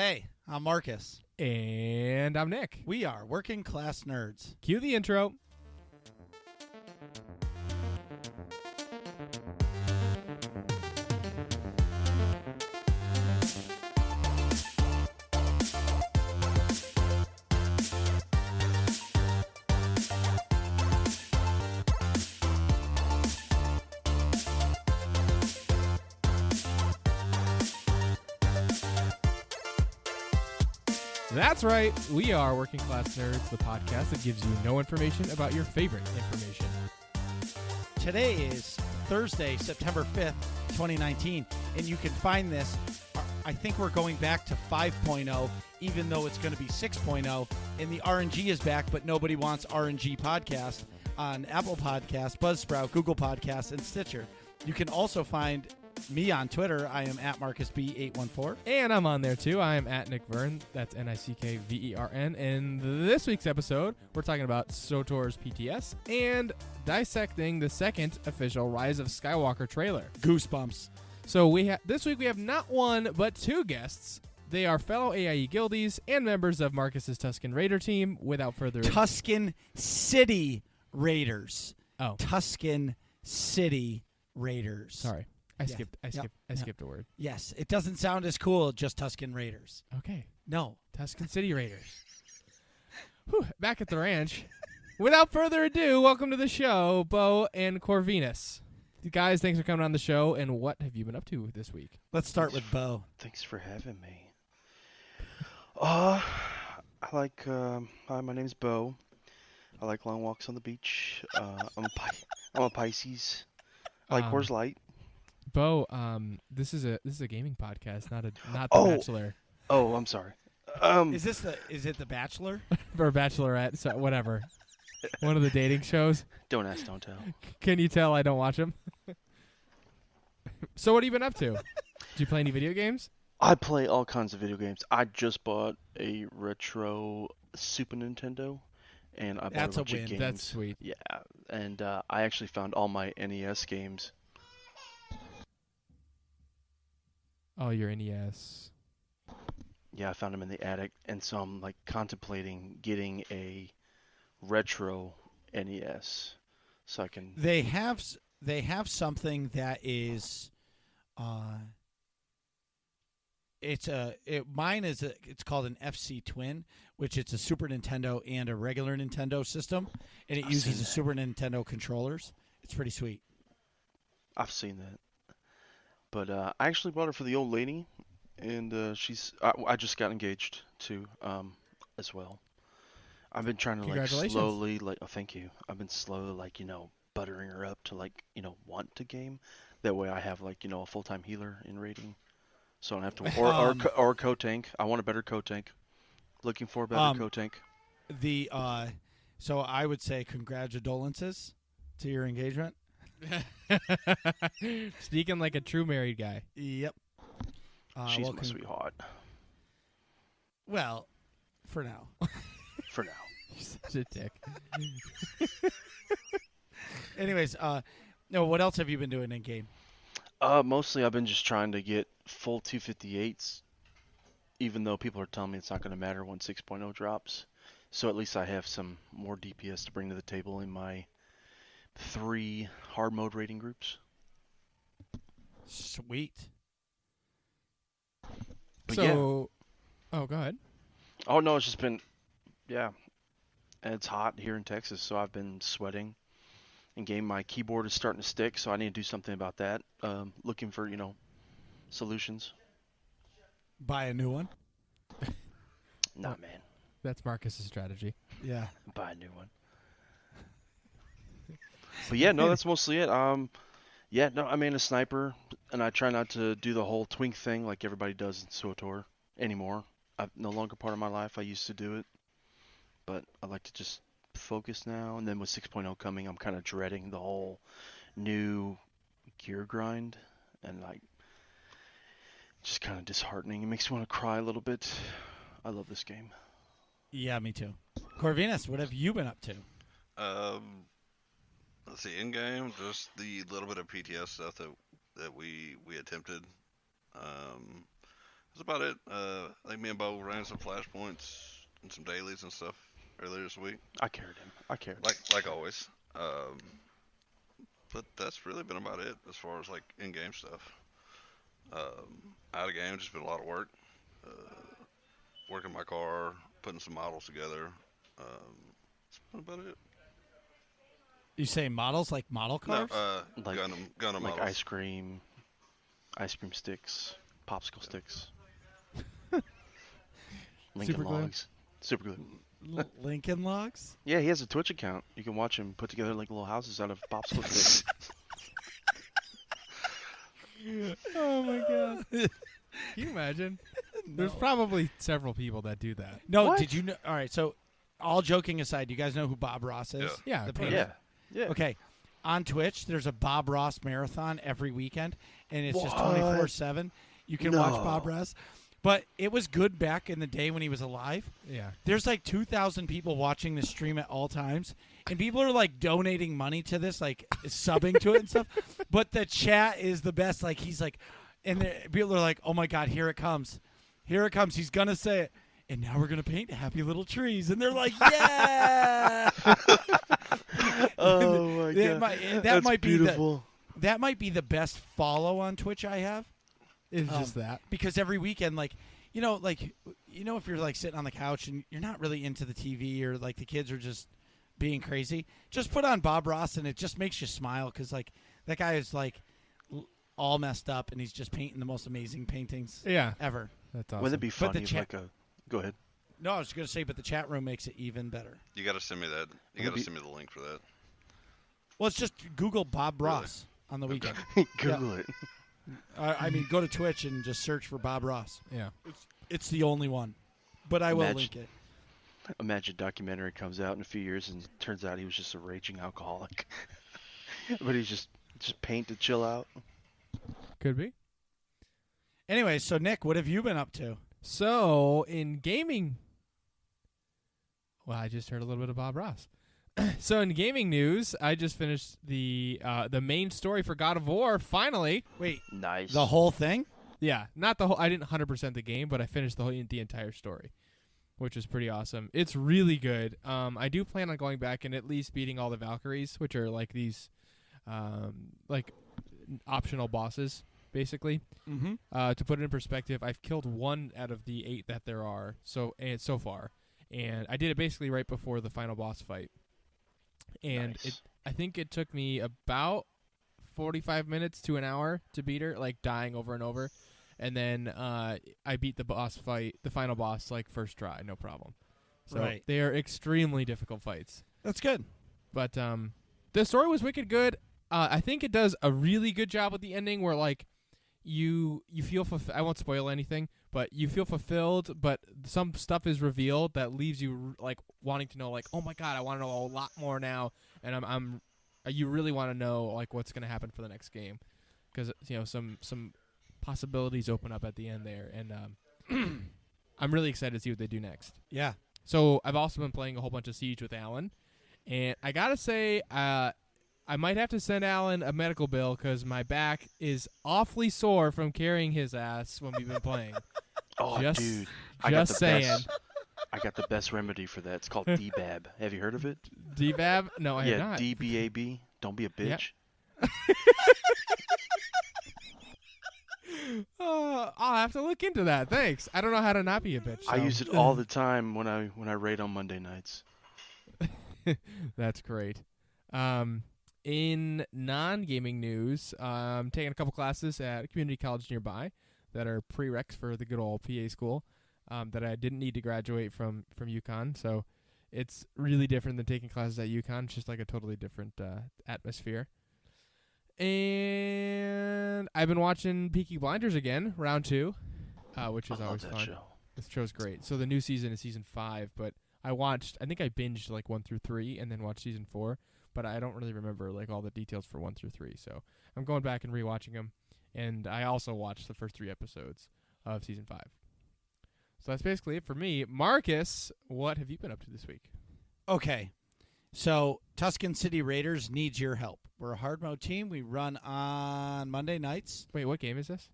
Hey, I'm Marcus. And I'm Nick. We are Working Class Nerds. Cue the intro. That's right. We are Working Class Nerds, the podcast that gives you no information about your favorite information. Today is Thursday, September 5th, 2019, and you can find this. I think we're going back to 5.0, even though it's going to be 6.0, and the RNG is back, but nobody wants RNG podcast on Apple Podcasts, Buzzsprout, Google Podcasts, and Stitcher. You can also find me on Twitter. I am at MarcusB814. And I'm on there too. I am at Nick Vern. That's NickVern. And this week's episode, we're talking about SWTOR's PTS and dissecting the second official Rise of Skywalker trailer. Goosebumps. So this week we have not one, but two guests. They are fellow AIE Guildies and members of Marcus's Tusken Raider team. Without further ado. Tusken City Raiders. Oh. Tusken City Raiders. Sorry. I skipped a word. Yes, it doesn't sound as cool, just Tusken Raiders. Okay. No. Tusken City Raiders. Whew, back at the ranch. Without further ado, welcome to the show, Beaux and Corvenas. Guys, thanks for coming on the show, and what have you been up to this week? Let's start with Beaux. Thanks for having me. Hi, my name's Beaux. I like long walks on the beach. I'm a Pisces. I like Coors Light. Beaux, this is a gaming podcast, not the Bachelor. Oh, I'm sorry. Is it The Bachelor? Or Bachelorette, so whatever. One of the dating shows. Don't ask, don't tell. Can you tell I don't watch them? So what have you been up to? Did you play any video games? I play all kinds of video games. I just bought a retro Super Nintendo, and I bought That's a bunch a win. of games. That's sweet. Yeah, and I actually found all my NES games. Oh, your NES. Yeah, I found them in the attic, and so I'm like contemplating getting a retro NES, so I can. They have something that is, it's called an FC Twin, which it's a Super Nintendo and a regular Nintendo system, and it uses the Super Nintendo controllers. It's pretty sweet. I've seen that. But I actually bought it for the old lady, and I just got engaged too, as well. I've been trying to slowly, oh, thank you. I've been slowly, buttering her up to, want to game. That way I have, a full-time healer in raiding. So I don't have to, or a co-tank. I want a better co-tank. Looking for a better co-tank. So I would say congratulations to your engagement. Speaking like a true married guy. Yep. She's my sweetheart. Well, for now. For now. You're such a dick. Anyways, what else have you been doing in game? Mostly I've been just trying to get full 258s, even though people are telling me it's not going to matter when 6.0 drops. So at least I have some more DPS to bring to the table in my 3 hard mode rating groups. Sweet. But oh, go ahead. Oh no, it's just been, and it's hot here in Texas, so I've been sweating. In game, my keyboard is starting to stick, so I need to do something about that. Looking for, solutions. Buy a new one. Nah, man. That's Marcus's strategy. Yeah. Buy a new one. But yeah, no, that's mostly it. I'm a sniper, and I try not to do the whole twink thing like everybody does in SWTOR anymore. I'm no longer part of my life. I used to do it, but I like to just focus now. And then with 6.0 coming, I'm kind of dreading the whole new gear grind, and just kind of disheartening. It makes me want to cry a little bit. I love this game. Yeah, me too. Corvenas, what have you been up to? Let's see, in game, just the little bit of PTS stuff that we attempted. That's about it. I think me and Beaux ran some flashpoints and some dailies and stuff earlier this week, I carried him. I carried him. like always. But that's really been about it as far as like in-game stuff. Out of game, just been a lot of work. Working my car, putting some models together. That's been about it. You say models like model No, cars? Like- Gundam Like models. ice cream sticks, popsicle sticks, Lincoln Super glue? logs, super glue. Lincoln Logs? Yeah, he has a Twitch account. You can watch him put together like little houses out of popsicle sticks. Oh my god! Can you imagine? There's probably several people that do that. No, What? did you know? All right, so all joking aside, you guys know who Bob Ross is? Yeah, The of course. painter? Yeah. Okay. On Twitch, there's a Bob Ross marathon every weekend, and it's just What? 24/7. You can watch No. Bob Ross. But it was good back in the day when he was alive. Yeah. There's like 2,000 people watching the stream at all times, and people are like donating money to this, like subbing to it and stuff. But the chat is the best. Like he's like, and people are like, "Oh my God, here it comes, here it comes. He's gonna say it." And now we're gonna paint happy little trees, and they're like, "Yeah!" Oh my That god. might- that That's might be the- beautiful. That might be the best follow on Twitch I have. It's just that. Because every weekend, like if you're like sitting on the couch and you're not really into the TV or like the kids are just being crazy, just put on Bob Ross and it just makes you smile because like that guy is like all messed up and he's just painting the most amazing paintings Yeah. ever. That's awesome. Wouldn't it be But the funny if chat- like a? Go ahead. No, I was gonna say, but the chat room makes it even better. You gotta send me that. You Would it gotta be- send me the link for that. Well, it's just Google Bob Really? Ross on the weekend. Google it. I mean, go to Twitch and just search for Bob Ross. Yeah. It's the only one, but I will Imagine- link it. Imagine a documentary comes out in a few years and it turns out he was just a raging alcoholic, but he's just paint to chill out. Could be. Anyway, so Nick, what have you been up to? So in gaming, well, I just heard a little bit of Bob Ross. So in gaming news, I just finished the main story for God of War. Finally, Wait, Nice. the whole thing? yeah, not the whole. I didn't 100% the game, but I finished the entire story, which was pretty awesome. It's really good. I do plan on going back and at least beating all the Valkyries, which are like these, like optional bosses, basically. Mm-hmm. To put it in perspective, I've killed 1 out of the 8 that there are so far, and I did it basically right before the final boss fight. And Nice. I think it took me about 45 minutes to an hour to beat her, like dying over and over. And then I beat the final boss, like first try, no problem. So Right. they are extremely difficult fights. That's good. But the story was wicked good. I think it does a really good job with the ending where like you feel I won't spoil anything, but you feel fulfilled, but some stuff is revealed that leaves you like wanting to know like, oh my god, I want to know a lot more now, and you really want to know like what's going to happen for the next game, because some possibilities open up at the end there, and I'm really excited to see what they do next. Yeah. So I've also been playing a whole bunch of Siege with Alan, and I gotta say, I might have to send Alan a medical bill because my back is awfully sore from carrying his ass when we've been playing. Oh, Just- dude. I got just the saying. best. I got the best remedy for that. It's called DBAB. Have you heard of it? DBAB? No, I have Yeah, not. DBAB. Don't be a Yeah. bitch. I'll have to look into that. Thanks. I don't know how to not be a bitch. I so- use it all the time when I raid on Monday nights. That's great. In non-gaming news, I'm taking a couple classes at a community college nearby that are prereqs for the good old PA school that I didn't need to graduate from UConn. So it's really different than taking classes at UConn. It's just like a totally different atmosphere. And I've been watching Peaky Blinders again, round 2, which is I love always that fun. show. This show's great. So the new season is season 5, but I think I binged like 1 through 3 and then watched season 4, but I don't really remember like all the details for 1 through 3. So I'm going back and rewatching them, and I also watched the first 3 episodes of season 5. So that's basically it for me. Marcus, what have you been up to this week? Okay. So Tuscan City Raiders needs your help. We're a hard mode team. We run on Monday nights. Wait, what game is this?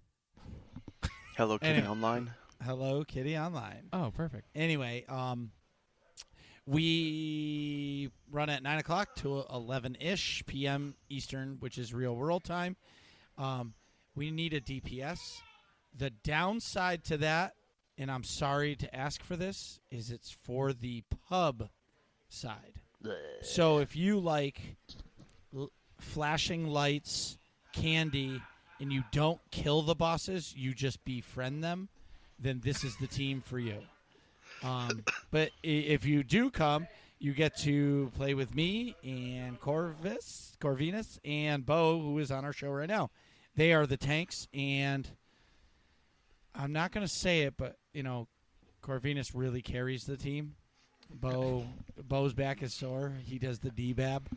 Hello Kitty Anyway. Online. Hello Kitty Online. Oh, perfect. Anyway, we run at 9 o'clock to 11-ish p.m. Eastern, which is real world time. We need a DPS. The downside to that, and I'm sorry to ask for this, is it's for the pub side. So if you like flashing lights, candy, and you don't kill the bosses, you just befriend them, then this is the team for you. But if you do come, you get to play with me and Corvenas, and Beaux, who is on our show right now. They are the tanks, and I'm not going to say it, but, Corvenas really carries the team. Beau's back is sore. He does the D-bab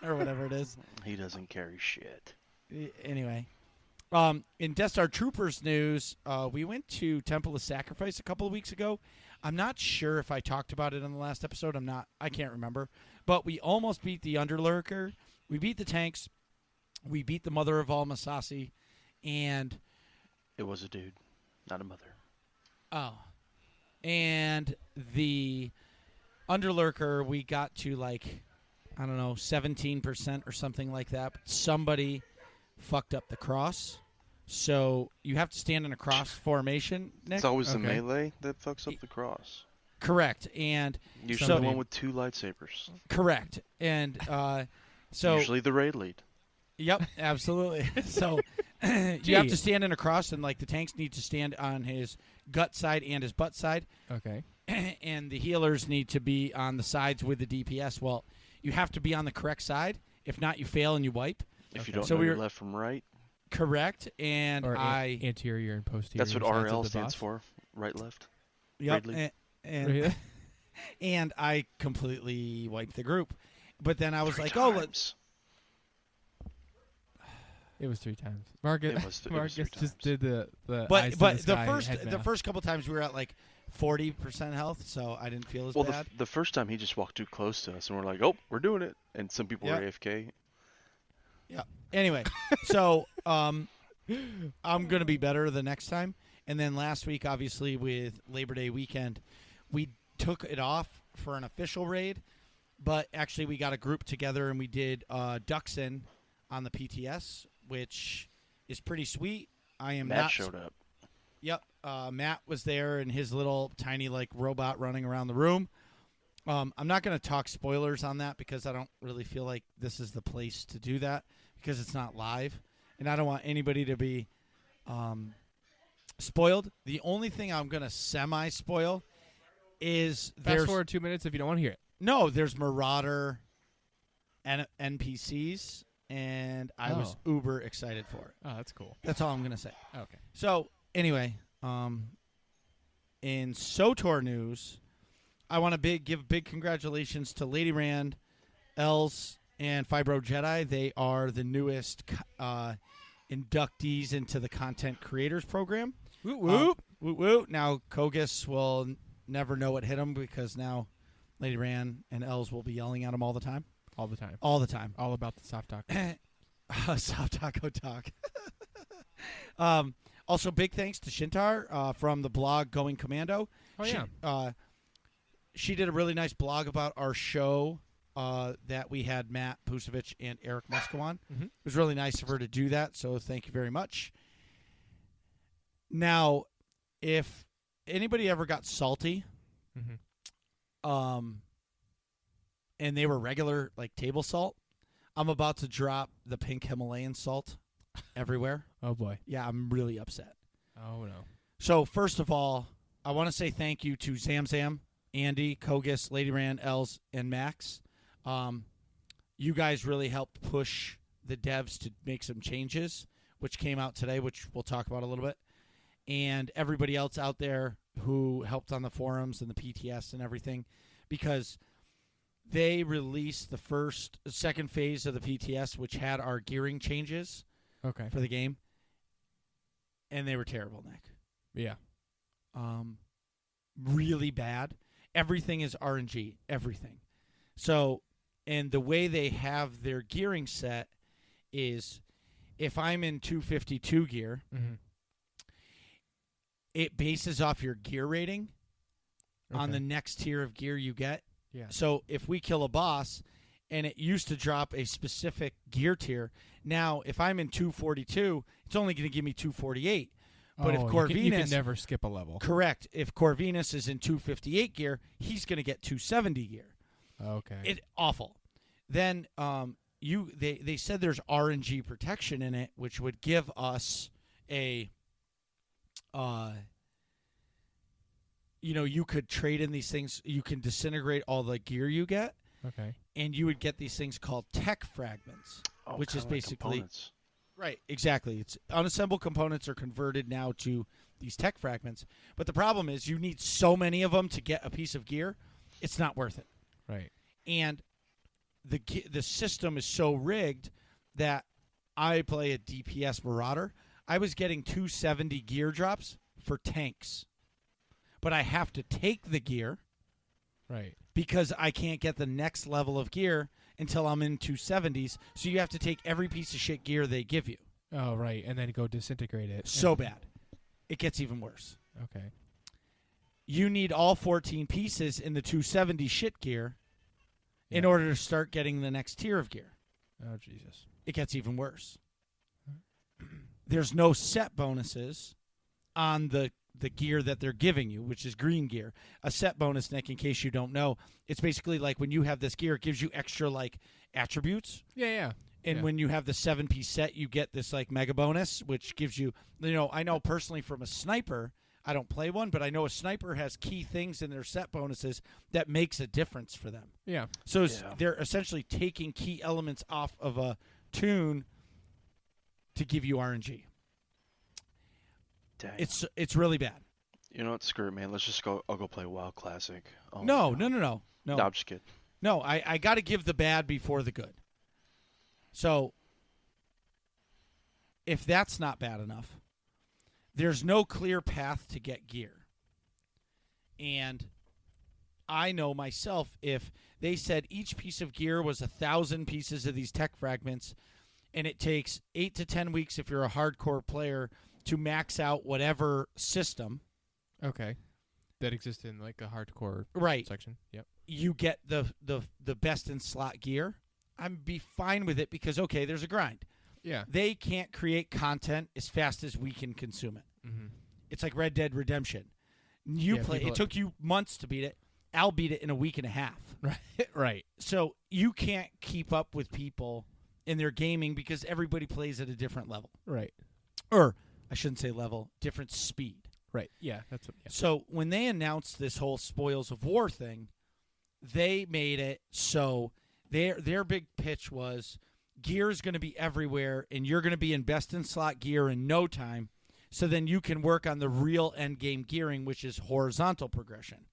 or whatever it is. He doesn't carry shit. Anyway. In Death Star Troopers news, we went to Temple of Sacrifice a couple of weeks ago. I'm not sure if I talked about it in the last episode. I can't remember. But we almost beat the Underlurker. We beat the tanks. We beat the mother of all Masasi. And It was a dude, not a mother. oh. And the Underlurker, we got to 17% or something like that. But somebody fucked up the cross. So you have to stand in a cross formation, Nick. It's always the Okay. melee that fucks up the cross. Correct. And Usually Somebody- the one with 2 lightsabers. correct. And so Usually the raid lead. yep, absolutely. So you have to stand in a cross, and the tanks need to stand on his gut side and his butt side, Okay. and the healers need to be on the sides with the DPS. Well, you have to be on the correct side. If not, you fail and you wipe. If you Okay. don't So know we your were- left from right, Correct. And Or I anterior and posterior. that's what sides of RL the stands boss. for. Right, left. yep, Raid and Really? and I completely wiped the group. But then I was 3 like, times. It was 3 times. Marcus, It was 3 Marcus just times. did the But eyes to but the the sky head the math. first couple times we were at 40% health, so I didn't feel as Well, bad. the first time he just walked too close to us, and we're like, "Oh, we're doing it." And some people Yep. were AFK. Anyway, so I'm gonna be better the next time. And then last week, obviously with Labor Day weekend, we took it off for an official raid, but actually we got a group together and we did Duxon on the PTS, which is pretty sweet. I am Matt not showed up. Yep. Matt was there in his little tiny robot running around the room. I'm not going to talk spoilers on that because I don't really feel like this is the place to do that because it's not live, and I don't want anybody to be spoiled. The only thing I'm going to semi-spoil is Fast there's forward 2 minutes if you don't want to hear it. there's Marauder and NPCs, and I was uber excited for it. Oh, that's cool. That's all I'm going to say. Okay. So anyway, in SWTOR news, I want to give big congratulations to Lady Rand, Els, and Fibro Jedi. They are the newest inductees into the Content Creators Program. Whoop whoop. Woo woo. Now Kogus will never know what hit him because now Lady Rand and Els will be yelling at him all the time. All the time. All the time. All about the soft talk. Soft taco talk. Also, big thanks to Shintar from the blog Going Commando. Oh, yeah. She did a really nice blog about our show that we had Matt Pusevich and Eric Musko on. Mhm. It was really nice of her to do that, so thank you very much. Now, if anybody ever got salty, Mhm. and they were regular table salt, I'm about to drop the pink Himalayan salt everywhere. Oh, boy. Yeah, I'm really upset. Oh, no. So, first of all, I want to say thank you to Zamzam, Andy, Kogus, Lady Rand, Els, and Max. You guys really helped push the devs to make some changes, which came out today, which we'll talk about a little bit. And everybody else out there who helped on the forums and the PTS and everything, because they released the second phase of the PTS, which had our gearing changes Okay. for the game, and they were terrible, Nick. Yeah. Really bad. Everything is RNG. Everything. So, and the way they have their gearing set is if I'm in 252 gear Mm-hmm. it bases off your gear rating on Okay. the next tier of gear you get. Yeah. So if we kill a boss and it used to drop a specific gear tier, now if I'm in 242, it's only going to give me 248. But if Corvenas, you can never skip a level. correct, if Corvenas is in 258 gear, he's going to get 270 gear. Okay. It awful. Then they said there's RNG protection in it, which would give us a you could trade in these things. You can disintegrate all the gear you get, Okay. and you would get these things called tech fragments, Oh, which is kinda like basically components. right. Exactly. It's unassembled components are converted now to these tech fragments. But the problem is you need so many of them to get a piece of gear. It's not worth it. Right. And the system is so rigged that I play a DPS Marauder. I was getting 270 gear drops for tanks. But I have to take the gear Right. because I can't get the next level of gear until I'm in 270s. So you have to take every piece of shit gear they give you. Oh, right. And then go disintegrate it. So bad. It gets even worse. Okay. You need all 14 pieces in the 270 shit gear in Yeah. order to start getting the next tier of gear. Oh, Jesus. It gets even worse. There's no set bonuses on the gear that they're giving you, which is green gear. A set bonus, Nick, in case you don't know, it's basically like when you have this gear, it gives you extra like attributes. Yeah. And Yeah. when you have the 7-piece set, you get this like mega bonus, which gives you, I know personally from a sniper, I don't play one, but I know a sniper has key things in their set bonuses that makes a difference for them. Yeah. So Yeah. they're essentially taking key elements off of a tune to give you RNG. Dang. It's really bad. You know what? Screw it, man. Let's just go. I'll go play WoW Classic. Oh, No, my God. no. No, I'm just kidding. No, I got to give the bad before the good. So if that's not bad enough, there's no clear path to get gear. And I know myself, if they said each piece of gear was 1,000 pieces of these tech fragments, and it takes 8 to 10 weeks if you're a hardcore player to max out whatever system, Okay. That exists in like a hardcore right, section. Yep. you get the best in slot gear, I'd be fine with it because, okay, there's a grind. Yeah. They can't create content as fast as we can consume it. Mm-hmm. It's like Red Dead Redemption. Yeah, It took you months to beat it. I'll beat it in a week and a half. Right. Right. So you can't keep up with people in their gaming because everybody plays at a different level. Right. Or, I shouldn't say level, different speed. Right. Yeah. That's what. Yeah. So when they announced this whole Spoils of War thing, they made it so their big pitch was gear is going to be everywhere and you're going to be in best in slot gear in no time. So then you can work on the real end game gearing, which is horizontal progression.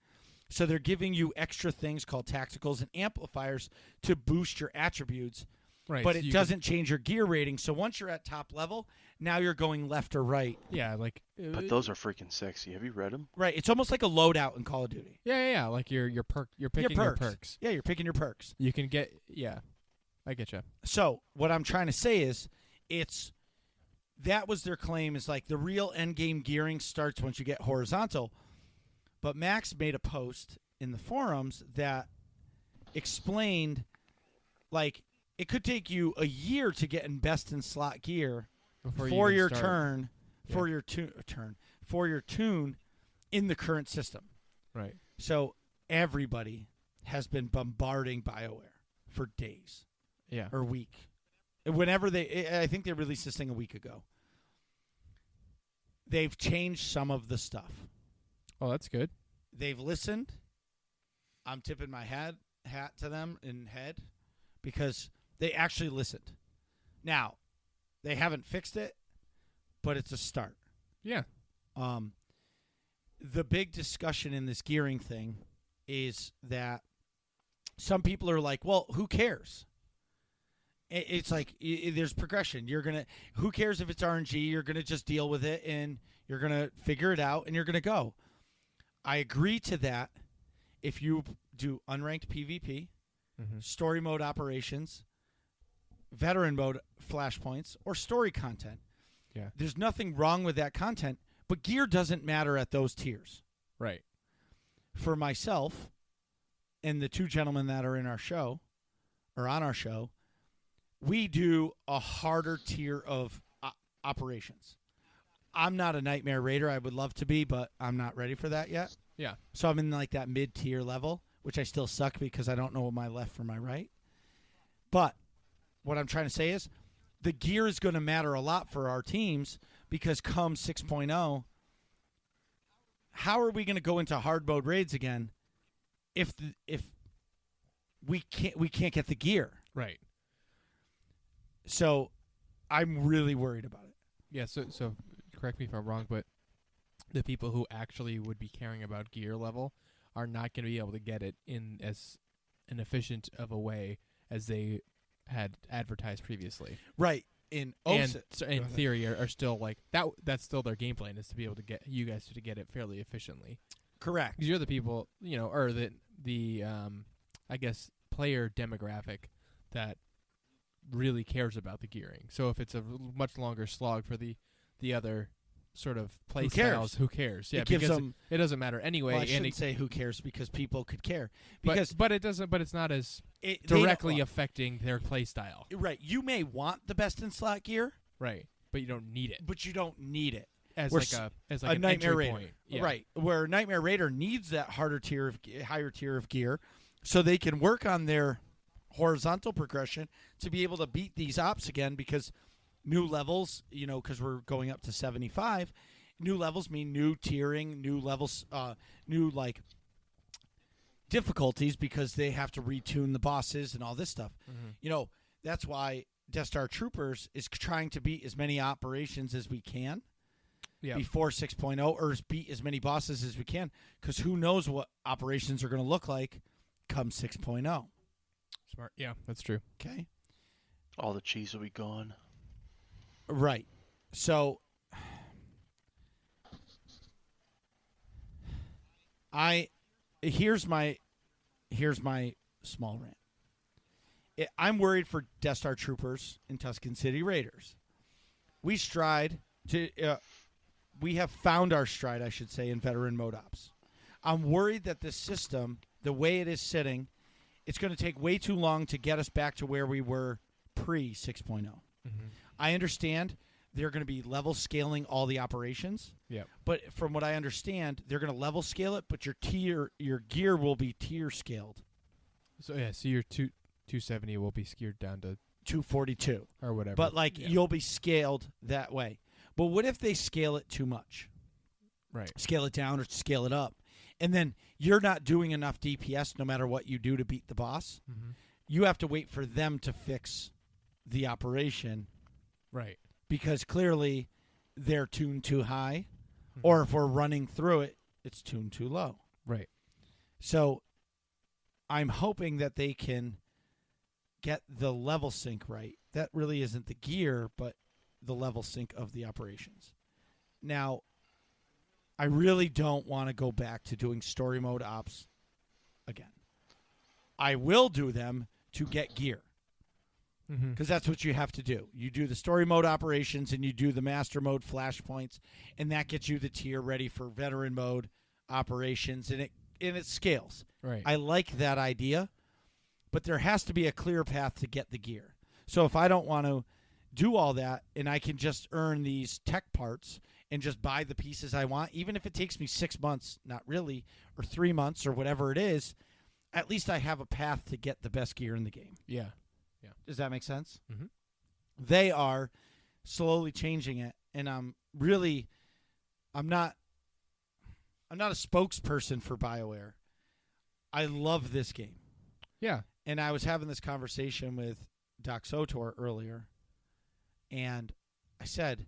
So they're giving you extra things called tacticals and amplifiers to boost your attributes, Right. but so it you doesn't change your gear rating. So once you're at top level, now you're going left or right. Can, yeah. Like. But those are freaking sexy. Have you read them? Right. It's almost like a loadout in Call of Duty. Yeah. Like your perk. You're picking your perks. Yeah, you're picking your perks. You can get. Yeah. I get you. So what I'm trying to say is, that was their claim, is like the real end game gearing starts once you get horizontal. But Max made a post in the forums that explained, like, it could take you a year to get in best in slot gear Before for you your even start. turn, for your for your tune in the current system. Right. So everybody has been bombarding BioWare for days. Yeah. Or week. Whenever I think they released this thing a week ago. They've changed some of the stuff. Oh, that's good. They've listened. I'm tipping my hat to them in head because they actually listened. Now, they haven't fixed it, but it's a start. Yeah. The big discussion in this gearing thing is that some people are like, well, who cares? It's like there's progression. Who cares if it's RNG? You're going to just deal with it, and you're going to figure it out, and you're going to go. I agree to that if you do unranked PvP, Mm-hmm. story mode operations, veteran mode flashpoints, or story content. Yeah. There's nothing wrong with that content, But gear doesn't matter at those tiers. Right. For myself and the two gentlemen that are in our show, or on our show, we do a harder tier of operations. I'm not a Nightmare Raider. I would love to be, but I'm not ready for that yet. Yeah. So I'm in like that mid-tier level, which I still suck because I don't know my left from my right. But what I'm trying to say is the gear is going to matter a lot for our teams because come 6.0, how are we going to go into hard mode raids again if we can't get the gear? Right. So I'm really worried about it. Yeah, so correct me if I'm wrong, but the people who actually would be caring about gear level are not going to be able to get it in as an efficient of a way as they had advertised previously. Right. In theory are still like that's still their game plan is to be able to get you guys to get it fairly efficiently. Correct. Because you're the people, or the I guess player demographic that really cares about the gearing. So if it's a much longer slog for the other sort of play styles, who cares? Yeah, because it doesn't matter anyway. Well, I shouldn't say who cares because people could care. But it doesn't. But it's not as directly affecting their play style. Right. You may want the best in slot gear. Right. But you don't need it. But you don't need it as a an Nightmare entry Raider. Point. Yeah. Right. Where Nightmare Raider needs that higher tier of gear, so they can work on their horizontal progression to be able to beat these ops again because new levels, because we're going up to 75, new levels mean new tiering, new levels, new difficulties because they have to retune the bosses and all this stuff. Mm-hmm. That's why Death Star Troopers is trying to beat as many operations as we can before 6.0 or beat as many bosses as we can because who knows what operations are going to look like come 6.0. Smart. Yeah, that's true. Okay. All the cheese will be gone. Right. So here's my small rant. I'm worried for Death Star Troopers and Tusken City Raiders. We have found our stride, I should say, in veteran mode ops. I'm worried that this system, the way it is sitting, it's going to take way too long to get us back to where we were pre 6.0. Mm-hmm. I understand they're going to be level scaling all the operations. Yeah. But from what I understand, they're going to level scale it, but your gear will be tier scaled. So your 270 will be skewed down to 242 or whatever. But you'll be scaled that way. But what if they scale it too much? Right. Scale it down or scale it up. And then you're not doing enough DPS no matter what you do to beat the boss. Mm-hmm. You have to wait for them to fix the operation. Right. Because clearly they're tuned too high. Mm-hmm. Or if we're running through it, it's tuned too low. Right. So I'm hoping that they can get the level sync right. That really isn't the gear, but the level sync of the operations. Now, I really don't want to go back to doing story mode ops again. I will do them to get gear. Because that's what you have to do. You do the story mode operations and you do the master mode flashpoints, and that gets you the tier ready for veteran mode operations, and it scales. Right. I like that idea, but there has to be a clear path to get the gear. So if I don't want to do all that and I can just earn these tech parts and just buy the pieces I want, even if it takes me 6 months, not really, or 3 months or whatever it is, at least I have a path to get the best gear in the game. Yeah. Does that make sense? Mm-hmm. They are slowly changing it, and I'm not a spokesperson for BioWare. I love this game. Yeah. And I was having this conversation with Doc SWTOR earlier, and I said,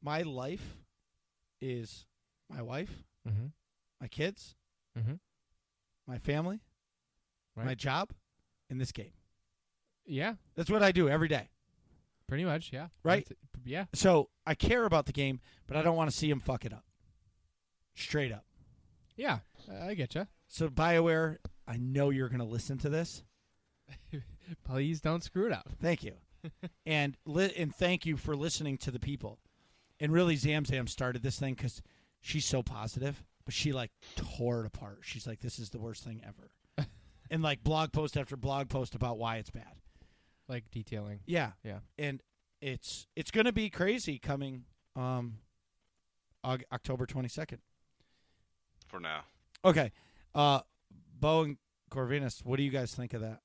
my life is my wife, mm-hmm. my kids, mm-hmm. my family, my job, and this game. Yeah. That's what I do every day. Pretty much, yeah. Right? Yeah. So I care about the game, but I don't want to see him fuck it up. Straight up. Yeah, I get you. So BioWare, I know you're going to listen to this. Please don't screw it up. Thank you. and thank you for listening to the people. And really, Zam started this thing because she's so positive, but she like tore it apart. She's like, "This is the worst thing ever," and like blog post after blog post about why it's bad. Like detailing. Yeah, Yeah. and it's gonna be crazy coming October 22nd. For now. Okay, Beaux and Corvenas, what do you guys think of that?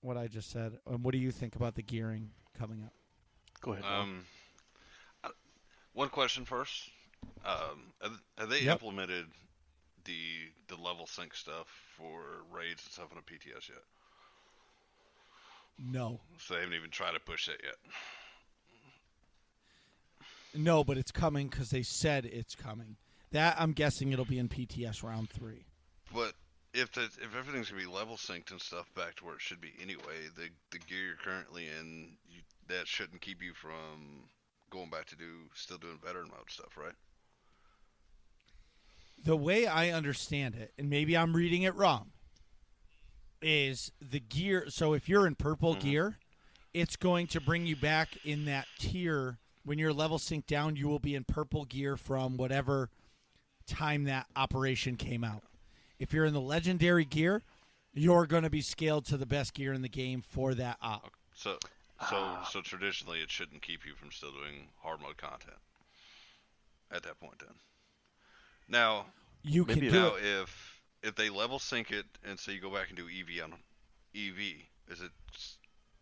What I just said, and what do you think about the gearing coming up? Go ahead. One question first. Have they Yep. implemented the level sync stuff for raids and stuff on a PTS yet? No, So they haven't even tried to push that yet. no, but it's coming because they said it's coming. That I'm guessing it'll be in PTS round 3. But if everything's gonna be level synced and stuff back to where it should be anyway, the gear you're currently in, that shouldn't keep you from going back to still doing better mode stuff, right? The way I understand it, and maybe I'm reading it wrong, is the gear. So if you're in purple gear, it's going to bring you back in that tier. When your level sync down, you will be in purple gear from whatever time that operation came out. If you're in the legendary gear, you're going to be scaled to the best gear in the game for that op. So traditionally, it shouldn't keep you from still doing hard mode content at that point. Then, now You can Maybe do now it. if they level sync it and say you go back and do EV on EV, is it?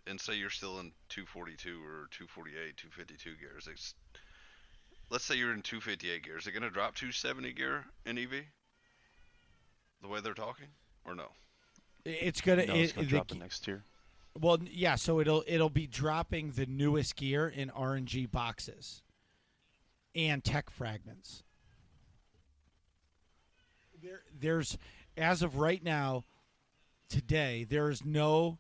And say you're still in 242 or 248, 252 gears. Let's say you're in 258 gears. Is it going to drop 270 gear in EV? The way they're talking, or no? It's gonna. No, it's going to drop the next tier. Well, yeah. So it'll be dropping the newest gear in RNG boxes and tech fragments. There's, as of right now, today, there is no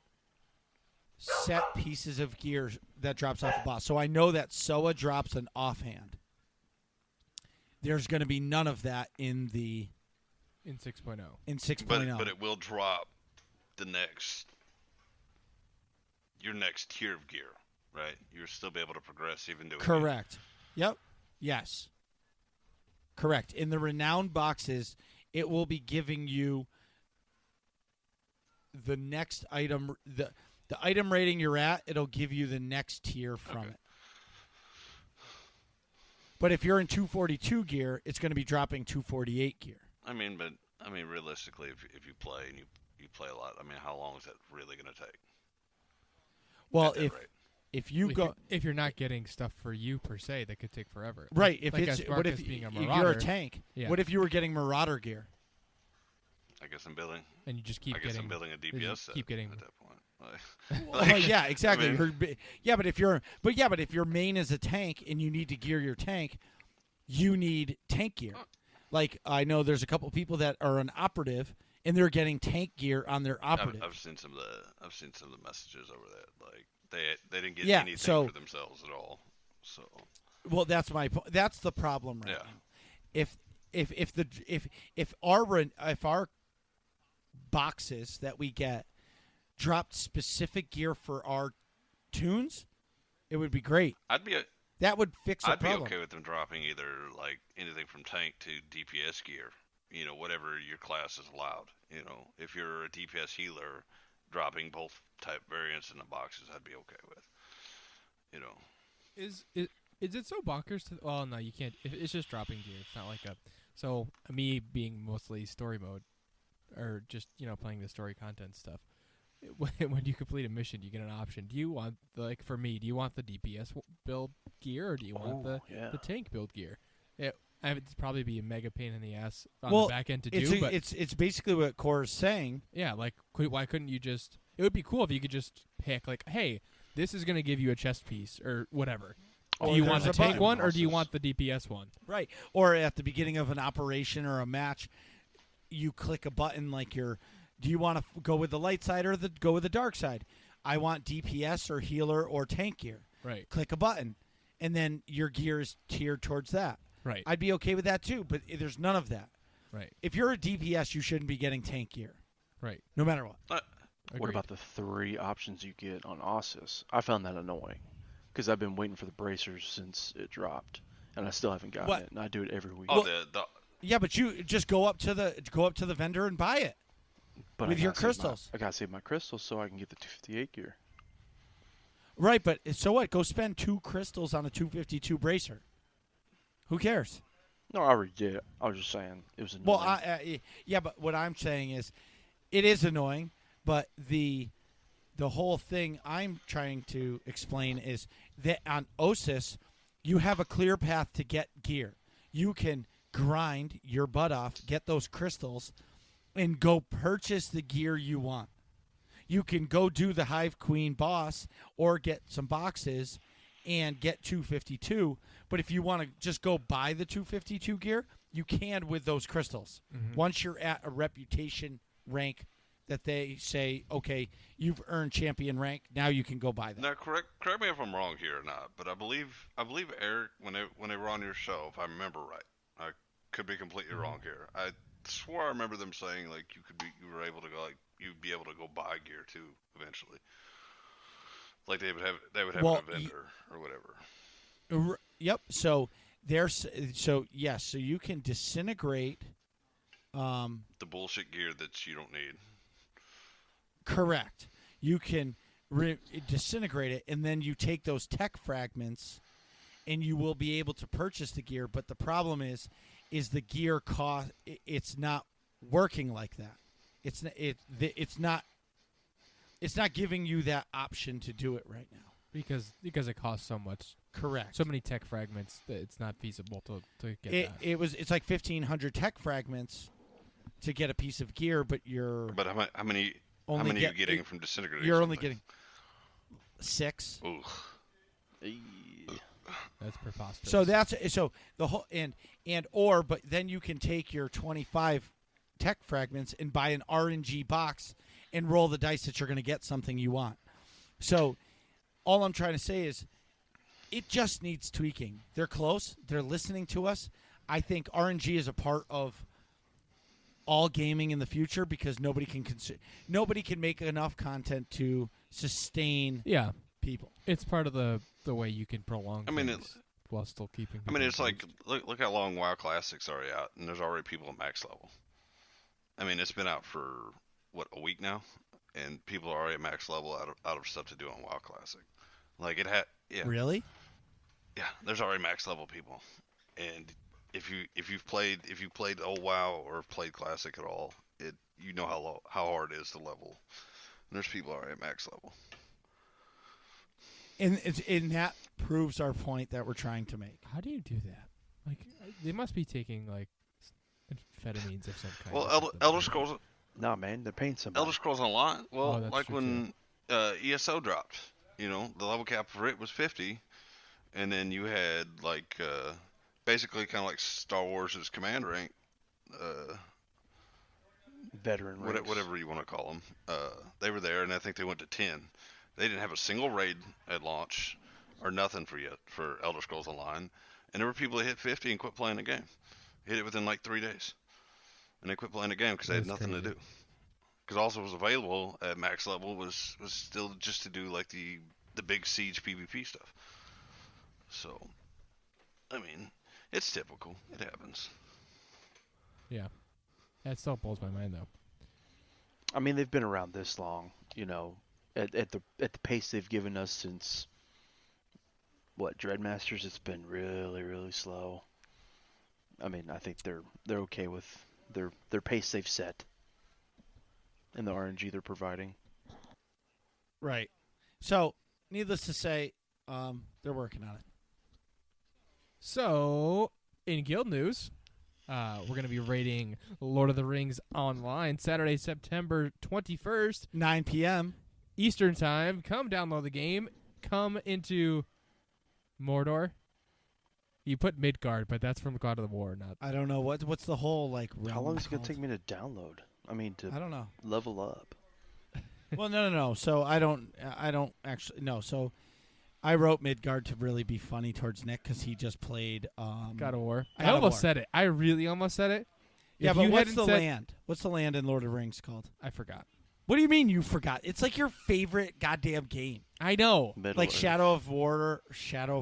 set pieces of gear that drops off the boss. So I know that SOA drops an offhand. There's going to be none of that in 6.0. in 6.0. But it will drop your next tier of gear, right? You'll still be able to progress even doing Correct. Yep. Yes. Correct. In the renowned boxes, it will be giving you the next item, the item rating you're at. It'll give you the next tier from it. But if you're in 242 gear, it's going to be dropping 248 gear. I mean, realistically, if you play and you play a lot, I mean, how long is that really going to take? Well, At that rate? if you go if you're not getting stuff for you per se, that could take forever. right, if like it's as what if Marcus being a you're marauder, a tank? Yeah. What if you were getting marauder gear? I guess I'm building. and you just keep I guess getting I'm building a you DPS just set keep getting at that point. Well, yeah, exactly. I mean- But if your main is a tank and you need to gear your tank, you need tank gear. Like I know there's a couple people that are an operative and they're getting tank gear on their operative. I've seen some of the messages over that. Like they didn't get Yeah, anything so- for themselves at all. So Well, that's that's the problem right Yeah. now. If our boxes that we get dropped specific gear for our tunes, it would be great. That would fix the I'd be problem. okay with them dropping either like anything from tank to DPS gear. You know, whatever your class is allowed. You know, if you're a DPS healer, dropping both type variants in the boxes, I'd be okay with. You know, Is it so bonkers to? Well, no, you can't. It's just dropping gear. It's not like a. So me being mostly story mode, or just playing the story content stuff. When you complete a mission, you get an option. Do you want for me? Do you want the DPS build gear, or do you want the tank build gear? It'd probably be a mega pain in the ass on the back end to do. But it's basically what Core is saying. yeah, why couldn't you just? It would be cool if you could just pick hey, this is going to give you a chest piece or whatever. Oh, Do you want the there's a tank button. one or do you want the DPS one? Right. Or at the beginning of an operation or a match, you click a button do you want to go with the light side or go with the dark side? I want DPS or healer or tank gear. Right. Click a button, and then your gear is tiered towards that. Right. I'd be okay with that too, but there's none of that. Right. If you're a DPS, you shouldn't be getting tank gear, Right. no matter what. What Agreed. about the 3 options you get on Ossus? I found that annoying because I've been waiting for the bracers since it dropped, and I still haven't gotten What? it. And I do it every week. Oh, Well, yeah, but you just go up to the vendor and buy it But with I your gotta save crystals. I gotta save my crystals so I can get the 258 gear. Right, but so what? Go spend 2 crystals on a 252 bracer. Who cares? No, I already did. I was just saying it was annoying. Well, yeah, but what I'm saying is, it is annoying. But the whole thing I'm trying to explain is that on OSIS, you have a clear path to get gear. You can grind your butt off, get those crystals, and go purchase the gear you want. You can go do the Hive Queen boss or get some boxes and get 252. But if you want to just go buy the 252 gear, you can with those crystals. Mhm. Once you're at a reputation rank that they say, okay, you've earned champion rank, now you can go buy that. Now, correct me if I'm wrong here or not, but I believe Eric, when they were on your show, if I remember right, I could be completely wrong here. I swore I remember them saying like you were able to go, like you'd be able to go buy gear too eventually. Like they would have Well, an vendor or whatever. Yep. So yes. So you can disintegrate. The bullshit gear that you don't need. Correct. You can disintegrate it, and then you take those tech fragments, and you will be able to purchase the gear. But the problem is the gear cost. It's not working like that. It's not giving you that option to do it right now. Because it costs so much. Correct. So many tech fragments that it's not feasible to get that. It's like 1,500 tech fragments to get a piece of gear, but But how many are you getting from disintegrating? You're something? only getting 6. Ooh. That's preposterous. So the whole but then you can take your 25 tech fragments and buy an RNG box and roll the dice that you're going to get something you want. So all I'm trying to say is it just needs tweaking. They're close. They're listening to us. I think RNG is a part of all gaming in the future because nobody can make enough content to sustain people. It's part of the way you can prolong things while still keeping people it's like engaged. look how long WoW Classic's already out, and there's already people at max level. It's been out for a week now, and people are already at max level out of stuff to do on WoW Classic. Like Really? Yeah, there's already max level people, and if you've played old WoW or played Classic at all, you know how hard it is to level. And there's people already at max level. And that proves our point that we're trying to make. How do you do that? Like, they must be taking like amphetamines of some kind. Well, Elder Scrolls. No, man, they're paying somebody. Elder Scrolls Online. Well, that's like true, when ESO dropped, the level cap for it was 50, and then you had like basically kind of like Star Wars' command rank, Veteran ranks. whatever you want to call them. They were there, and I think they went to 10. They didn't have a single raid at launch or nothing for Elder Scrolls Online, and there were people that hit 50 and quit playing the game. Hit it within like 3 days, and they quit playing the game because they had nothing to do. Because also was available at max level was still just to do like the big siege PvP stuff. So, it's typical. It happens. Yeah. That still blows my mind though. They've been around this long, at the pace they've given us since Dreadmasters. It's been really, really slow. I think they're okay with their pace they've set and the RNG they're providing. Right. So, needless to say, they're working on it. So, in Guild news, we're going to be rating Lord of the Rings Online Saturday, September 21st, 9 p.m. Eastern Time. Come download the game. Come into Mordor. You put Midgard, but that's from God of the War, not. I don't know what's the whole How realm long is it going called? to take me to download? I don't know. Level up. Well, no. So I don't actually no. So I wrote Midgard to really be funny towards Nick because he just played God of War. I God of almost War. said it. I really almost said it. Yeah, If but you what's hadn't the said- land? What's the land in Lord of the Rings called? I forgot. What do you mean you forgot? It's like your favorite goddamn game. I know. Like Shadow of War.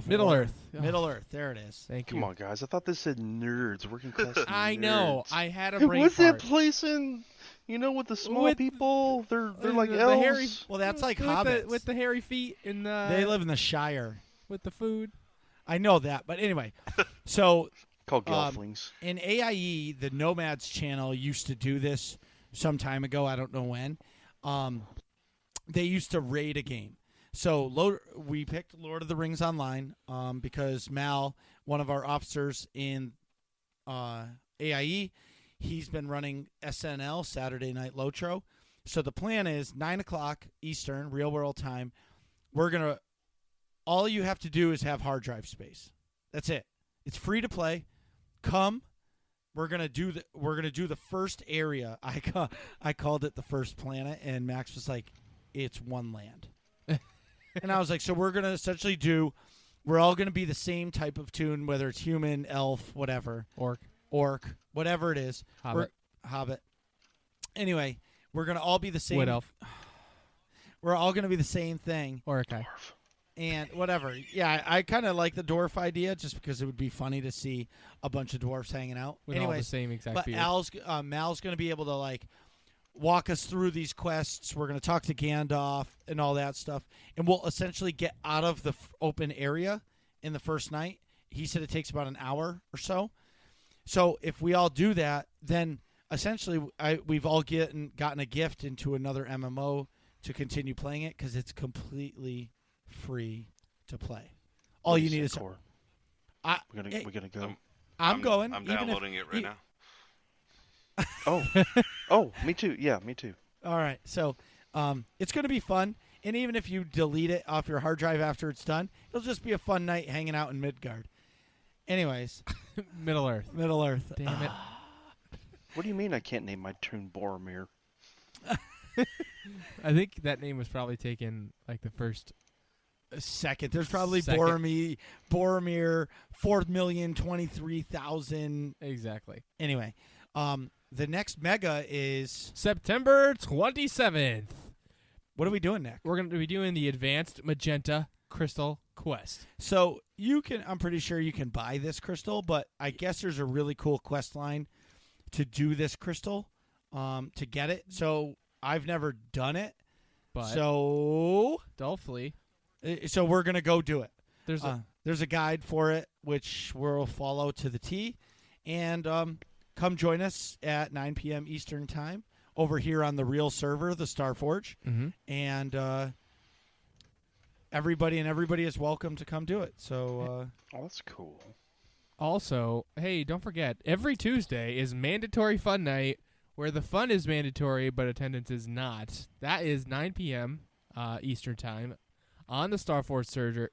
Middle Earth. Middle Earth. There it is. Thank you. Come on, guys. I thought this said nerds. Working class nerds. I know. I had a brain What's fart. that place in? You know, with the small With people, they're like the elves. hairy- Well, that's like with hobbits. with the hairy feet and They live in the Shire. with the food. I know that, but anyway. So Called gelflings. in AIE, the Nomads channel used to do this some time ago. I don't know when. They used to raid a game. So we picked Lord of the Rings Online because Mal, one of our officers in AIE, he's been running SNL, Saturday Night Lotro. So the plan is 9 o'clock Eastern, real world time. All you have to do is have hard drive space. That's it. It's free to play. Come. We're gonna do the first area. I called it the first planet, and Max was like, "It's one land." And I was like, "So we're gonna essentially we're all gonna be the same type of tune, whether it's human, elf, whatever, orc, whatever it is, hobbit. Anyway, we're gonna all be the same. Wood elf. We're all gonna be the same thing, Orakai. and whatever. Yeah, I kind of like the dwarf idea just because it would be funny to see a bunch of dwarfs hanging out. With all the Anyways, same exact but beard. Mal's going to be able to like walk us through these quests. We're going to talk to Gandalf and all that stuff, and we'll essentially get out of the open area in the first night. He said it takes about an hour or so. So if we all do that, then essentially we've all gotten a gift into another MMO to continue playing it because it's completely free to play. All you need is core. we're gonna go. I'm going. I'm even if downloading it right now. Oh, me too. Yeah, me too. All right, so it's going to be fun, and even if you delete it off your hard drive after it's done, it'll just be a fun night hanging out in Midgard. Anyways, Middle Earth. Middle Earth. Damn it. What do you mean I can't name my tune Boromir? I think that name was probably taken like the first. Second, there's probably Second. Boromir, 4,023,000. Exactly. Anyway, the next mega is September 27th. what are we doing next? We're going to be doing the Advanced Magenta Crystal Quest. So I'm pretty sure you can buy this crystal, but I guess there's a really cool quest line to do this crystal, to get it. So I've never done it, But so Dolphy, we're gonna go do it. there's There's a guide for it, which we'll follow to the T, and come join us at 9 p.m. Eastern Time over here on the real server, the Starforge, and everybody is welcome to come do it. So Oh, that's cool. Also, hey, don't forget, every Tuesday is mandatory fun night where the fun is mandatory but attendance is not. That is 9 p.m. Eastern Time on the Starforge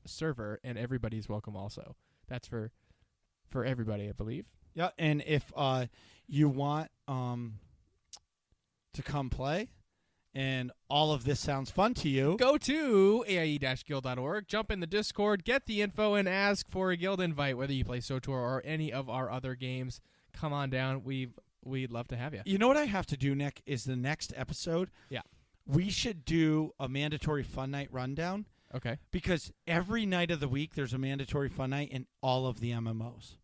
server, and everybody's welcome also. That's for everybody, I believe. yeah, and if you want to come play, and all of this sounds fun to you, Go to aie-guild.org, jump in the Discord, get the info, and ask for a guild invite, whether you play SWTOR or any of our other games. Come on down. We'd love to have you. You know what I have to do, Nick, is the next episode. Yeah. We should do a mandatory fun night rundown Okay. because every night of the week there's a mandatory fun night in all of the MMOs.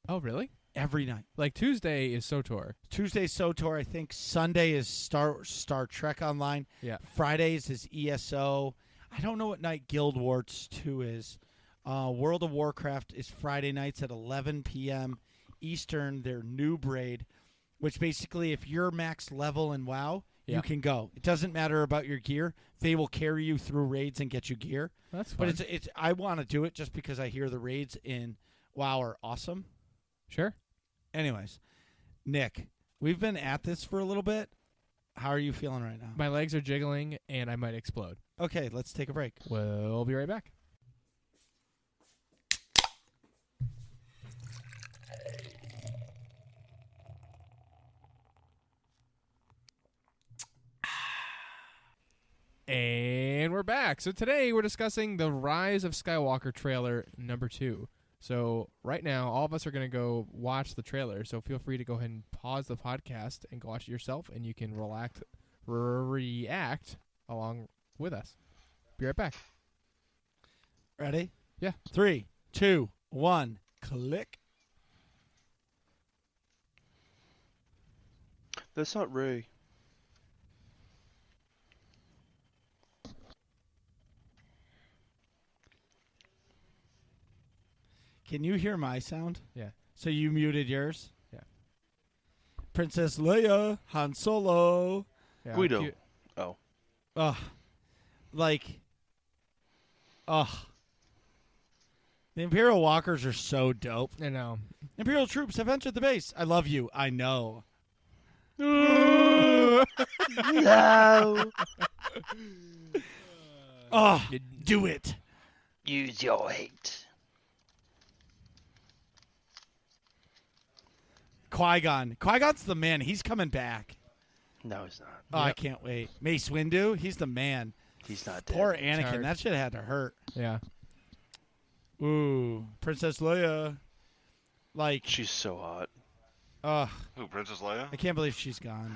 Oh, really? Every night. Like Tuesday is SWTOR. Tuesday SWTOR, I think. Sunday is Star Trek Online. Yeah. Fridays is ESO. I don't know what night Guild Wars 2 is. World of Warcraft is Friday nights at 11 p.m. Eastern. Their new braid, which basically if you're max level in WoW, Yeah. you can go. It doesn't matter about your gear. They will carry you through raids and get you gear. That's fun. But it's I want to do it just because I hear the raids in WoW are awesome. Sure. Anyways, Nick, we've been at this for a little bit. How are you feeling right now? My legs are jiggling, and I might explode. Okay, let's take a break. We'll be right back. And we're back. So today we're discussing the Rise of Skywalker trailer number 2. So right now, all of us are going to go watch the trailer. So feel free to go ahead and pause the podcast and go watch it yourself, and you can react along with us. Be right back. Ready? Yeah. 3, 2, 1, click. That's not Ray. Can you hear my sound? Yeah. So you muted yours? Yeah. Princess Leia, Han Solo. Yeah, Guido. cute. Oh. Ugh. Like, ugh. The Imperial Walkers are so dope. I know. Imperial troops have entered the base. I love you. I know. No. Oh, do it. Use your hate. Qui-Gon. Qui-Gon's the man. He's coming back. No, he's not. Oh, I can't wait. Mace Windu, he's the man. He's not dead. Poor Anakin. Tired. That shit had to hurt. Yeah. Ooh, Princess Leia. Like, She's so hot. Who, Princess Leia? I can't believe she's gone.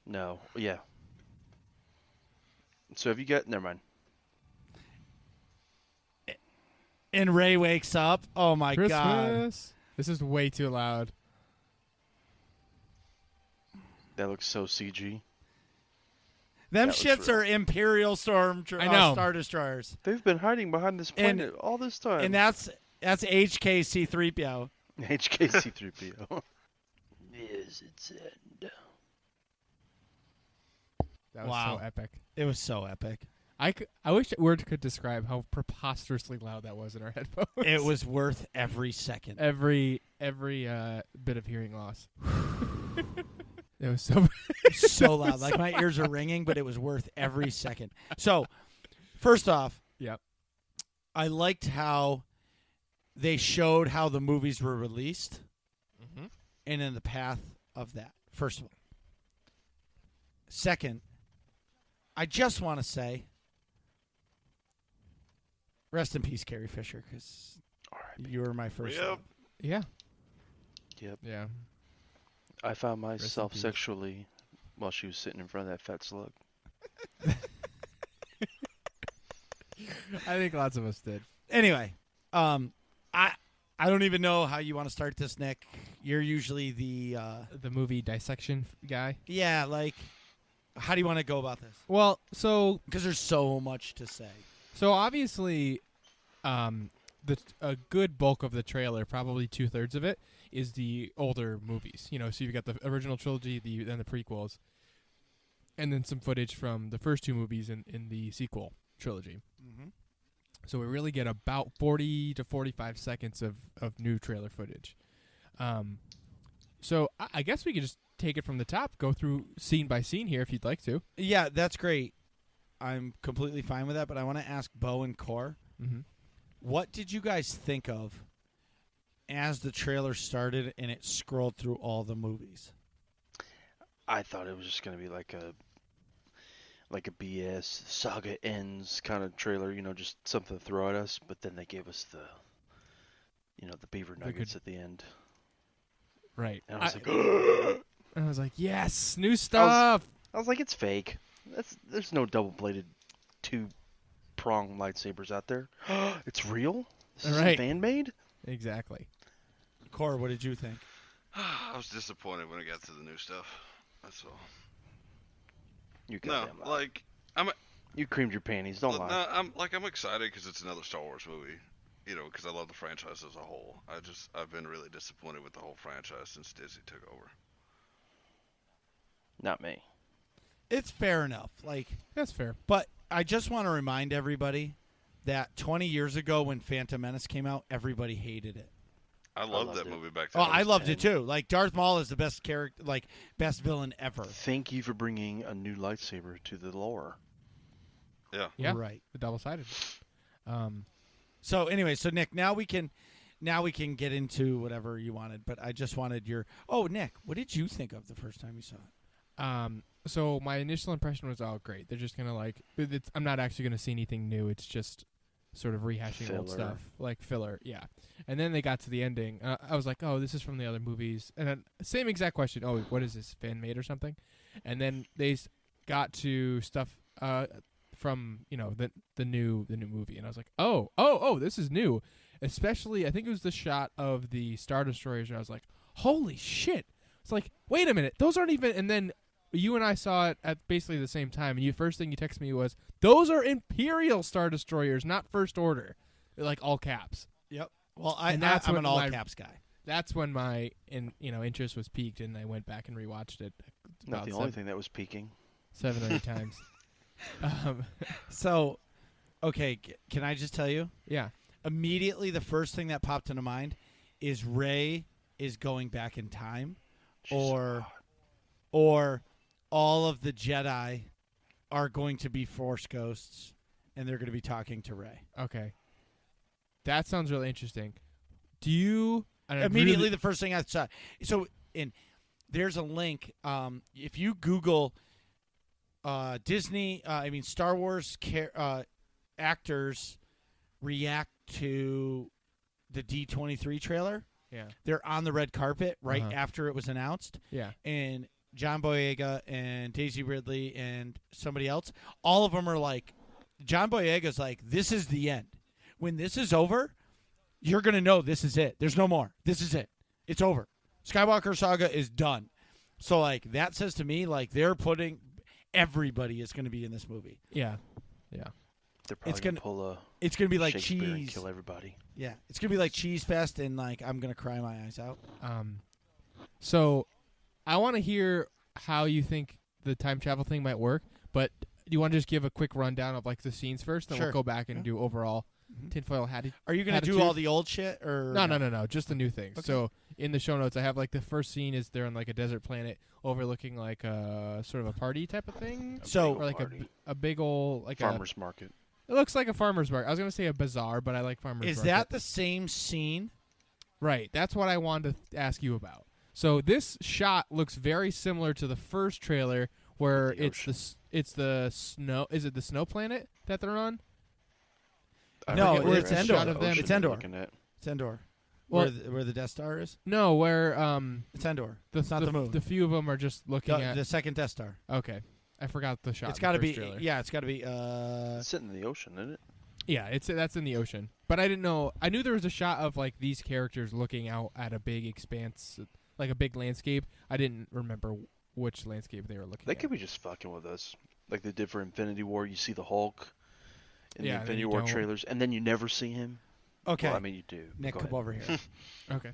No. Yeah. So have you got... Never mind. And Rey wakes up. Oh, my God. Christmas. This is way too loud. That looks so CG. Them That looks shits real. are Imperial I know. Star Destroyers. They've been hiding behind this planet all this time. And that's HKC-3PO. HKC-3PO. Is its end. That was Wow. so epic. It was so epic. I wish words could describe how preposterously loud that was in our headphones. It was worth every second. every bit of hearing loss. It was so So loud. Like, my ears are ringing, but it was worth every second. So, first off, Yep. I liked how they showed how the movies were released Mm-hmm. and in the path of that, first of all. Second, I just want to say, rest in peace, Carrie Fisher, because you were my first Yep. love. Yeah. Yep. Yeah. I found in myself peace. sexually while she was sitting in front of that fat slug. I think lots of us did. Anyway, I don't even know how you want to start this, Nick. You're usually the The movie dissection guy. yeah, like, how do you want to go about this? Well, so Because there's so much to say. obviously, a good bulk of the trailer, probably 2/3 of it, is the older movies. You know, so you've got the original trilogy, then the prequels, and then some footage from the first two movies in the sequel trilogy. Mm-hmm. So we really get about 40 to 45 seconds of new trailer footage. So I guess we could just take it from the top, go through scene by scene here if you'd like to. Yeah, that's great. I'm completely fine with that, but I want to ask Beaux and Cor, Mm-hmm. what did you guys think of as the trailer started and it scrolled through all the movies? I thought it was just gonna be like a BS saga ends kind of trailer, you know, just something to throw at us. But then they gave us the beaver nuggets at the end, Right. and I was like, And I was like, yes, new stuff. I was like, it's fake. There's no double-bladed 2-prong lightsabers out there. It's real. This is Right. fan-made. Exactly. Cor, what did you think? I was disappointed when I got to the new stuff. That's all. You No, goddamn lie. like You creamed your panties. Don't lie. I'm excited because it's another Star Wars movie. You know, because I love the franchise as a whole. I've been really disappointed with the whole franchise since Disney took over. Not me. It's fair enough. Like, That's fair. but I just want to remind everybody that 20 years ago when Phantom Menace came out, everybody hated it. I loved loved that it. movie back then. Oh, I loved it 10. too. Like, Darth Maul is the best character, like, best villain ever. Thank you for bringing a new lightsaber to the lore. Yeah. Yeah. Right. The double-sided. So anyway, so Nick, now we can get into whatever you wanted, but I just wanted your. Oh, Nick, what did you think of the first time you saw it? So my initial impression was, oh, great. They're just gonna I'm not actually gonna see anything new. It's just sort of rehashing old Filler. stuff, like filler. Yeah. And then they got to the ending. I was like, oh, this is from the other movies. And then same exact question. Oh, what is this, fan made or something? And then they got to stuff from the new movie, and I was like, oh, this is new. Especially, I think it was the shot of the Star Destroyers, and I was like, holy shit! It's like, wait a minute, those aren't even. And then you and I saw it at basically the same time, and you first thing you texted me was, those are Imperial Star Destroyers, not First Order, like all caps. Yep. Well, And I'm that's an when all my- caps guy. That's when my interest was piqued, and I went back and rewatched it. Not about the only thing that was peaking. 7 or 8 times. So, okay, can I just tell you? Yeah. Immediately, the first thing that popped into mind is Rey is going back in time, She's or hot. or all of the Jedi are going to be Force ghosts, and they're going to be talking to Rey. Okay. That sounds really interesting. Do you and I Immediately, really- the first thing I saw. So, there's a link. If you Google Star Wars actors react to the D23 trailer. Yeah. They're on the red carpet right Uh-huh. after it was announced, Yeah. and John Boyega and Daisy Ridley and somebody else, all of them are like, John Boyega's like, this is the end. When this is over, you're going to know this is it. There's no more. This is it. It's over. Skywalker saga is done. So, like, that says to me, like, they're putting everybody is going to be in this movie. Yeah. Yeah. They're probably It's gonna gonna- pull a It's going to be like Shakespeare and cheese. kill everybody. Yeah. It's going to be like Cheese Fest, and, like, I'm going to cry my eyes out. So I want to hear how you think the time travel thing might work, but do you want to just give a quick rundown of like the scenes first, then Sure. we'll go back and Yeah. do overall Mhm. tinfoil hat? Are you going to do Attitude? all the old shit? Or No, just the new things. Okay. So in the show notes, I have like the first scene is they're on like a desert planet overlooking like a sort of a party type of thing, So- or like Party. a big old like Farmer's market. It looks like a farmer's market. I was gonna say a bazaar, but I like farmer's Is market. that the same scene? Right. That's what I wanted to ask you about. So this shot looks very similar to the first trailer, where The it's the snow. Is it the snow planet that they're on? I No, forget where it's the Endor. shot Of them. ocean It's they're Endor. looking at. It's Endor. Well- where the Death Star is? No, where It's Endor. the It's not the moon. The few of them are just looking at. The second Death Star. Okay, I forgot the shot. It's got to be. Trailer. Yeah, it's got to be. It's sitting in the ocean, isn't it? Yeah, that's in the ocean. But I didn't know. I knew there was a shot of like these characters looking out at a big expanse, like a big landscape. I didn't remember which landscape they were looking They at. could be just fucking with us, like they did for Infinity War. You see the Hulk in Yeah, the then Infinity you War don't. trailers, and then you never see him. Okay. Well, I mean, you do. Nick, Go come ahead. over here. Okay.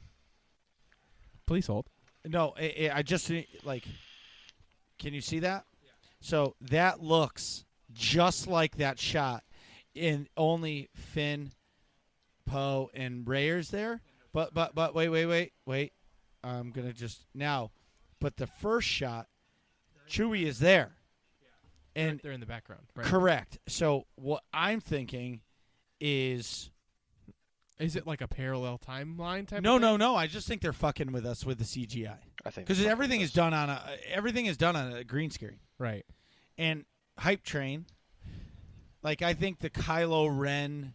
Please hold. No, I just like. Can you see that? So that looks just like that shot, in only Finn, Poe, and Rayer's there. But wait. I'm gonna just now. But the first shot, Chewie is there, and They're in the background. Right. correct. So what I'm thinking is Is it like a parallel timeline type? no. of thing? I just think they're fucking with us with the CGI I think because they're everything fucking is with us. done on a green screen. Right. And Hype Train, like I think the Kylo Ren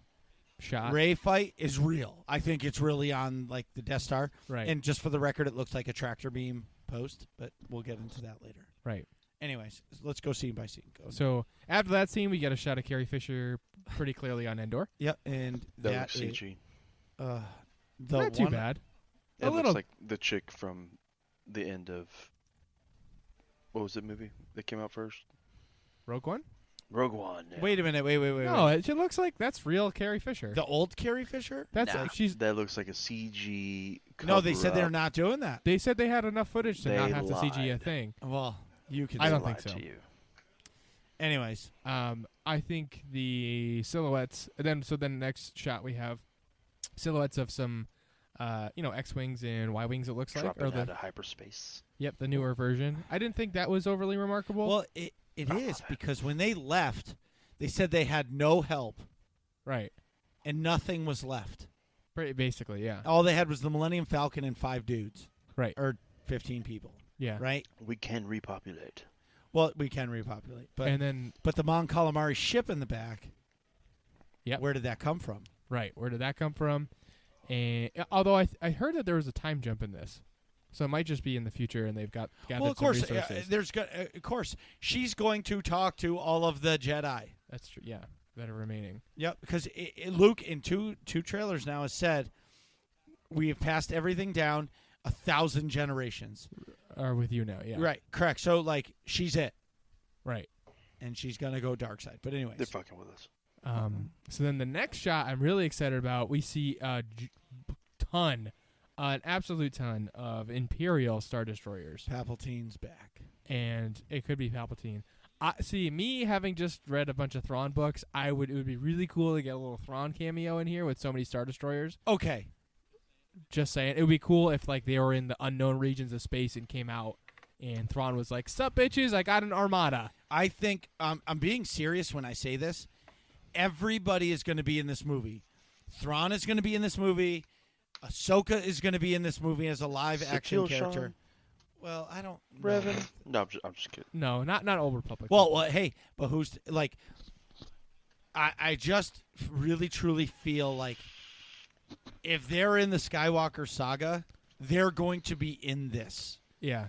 Shot. Rey fight is real. I think it's really on like the Death Star. Right. And just for the record, it looks like a tractor beam post, but we'll get into that later. Right. Anyways, let's go scene by scene. Go. So after that scene, we get a shot of Carrie Fisher pretty clearly on Endor. Yep, and That that looks is, CG. the Not too one, bad. It a looks little. like the chick from the end of what was the movie that came out first? Rogue One. Rogue One. Yeah. Wait a minute. Wait. No, it looks like that's real Carrie Fisher. The old Carrie Fisher? That's Nah, she's. that looks like a CG. No, they said they're cover-up. not doing that. They said they had enough footage to not They have to CG a lied. thing. Well, you can. I They don't lied think so. to you. Anyways, I think the silhouettes. Then next shot we have silhouettes of some, X-wings and Y-wings. It looks like, Dropping or out the of hyperspace. the newer version. I didn't think that was overly remarkable. well, it is because when they left, they said they had no help right. and nothing was left. Basically, yeah. All they had was the Millennium Falcon and 5 dudes. Right. Or 15 people. Yeah. Right? We can repopulate. Well, we can repopulate. But And then the Mon Calamari ship in the back, Yep. Where did that come from? Right. Where did that come from? And although I heard that there was a time jump in this, so it might just be in the future, and they've got gathered Well, of some course, resources. of course, she's going to talk to all of the Jedi. That's true. Yeah, that are remaining. Yep, because Luke in two trailers now has said we have passed everything down 1,000 generations. Are with you now. Yeah. Right, correct. So like she's it, Right. and she's gonna go dark side. But anyways, They're fucking with us. So then the next shot I'm really excited about. We see an absolute ton of Imperial Star Destroyers, Palpatine's back. and it could be Palpatine. See, me having just read a bunch of Thrawn books, it would be really cool to get a little Thrawn cameo in here with so many Star Destroyers. Okay, Just saying, it would be cool if like they were in the unknown regions of space and came out, and Thrawn was like, "Sup, bitches, I got an armada." I think I'm being serious when I say this. Everybody is going to be in this movie. Thrawn is going to be in this movie. Ahsoka is going to be in this movie as a live action Shaquille character. Sean. Well, I don't. Revan. No, I'm just kidding. No, not Old Republic. Well, hey, but who's like? I just really truly feel like if they're in the Skywalker saga, they're going to be in this. yeah,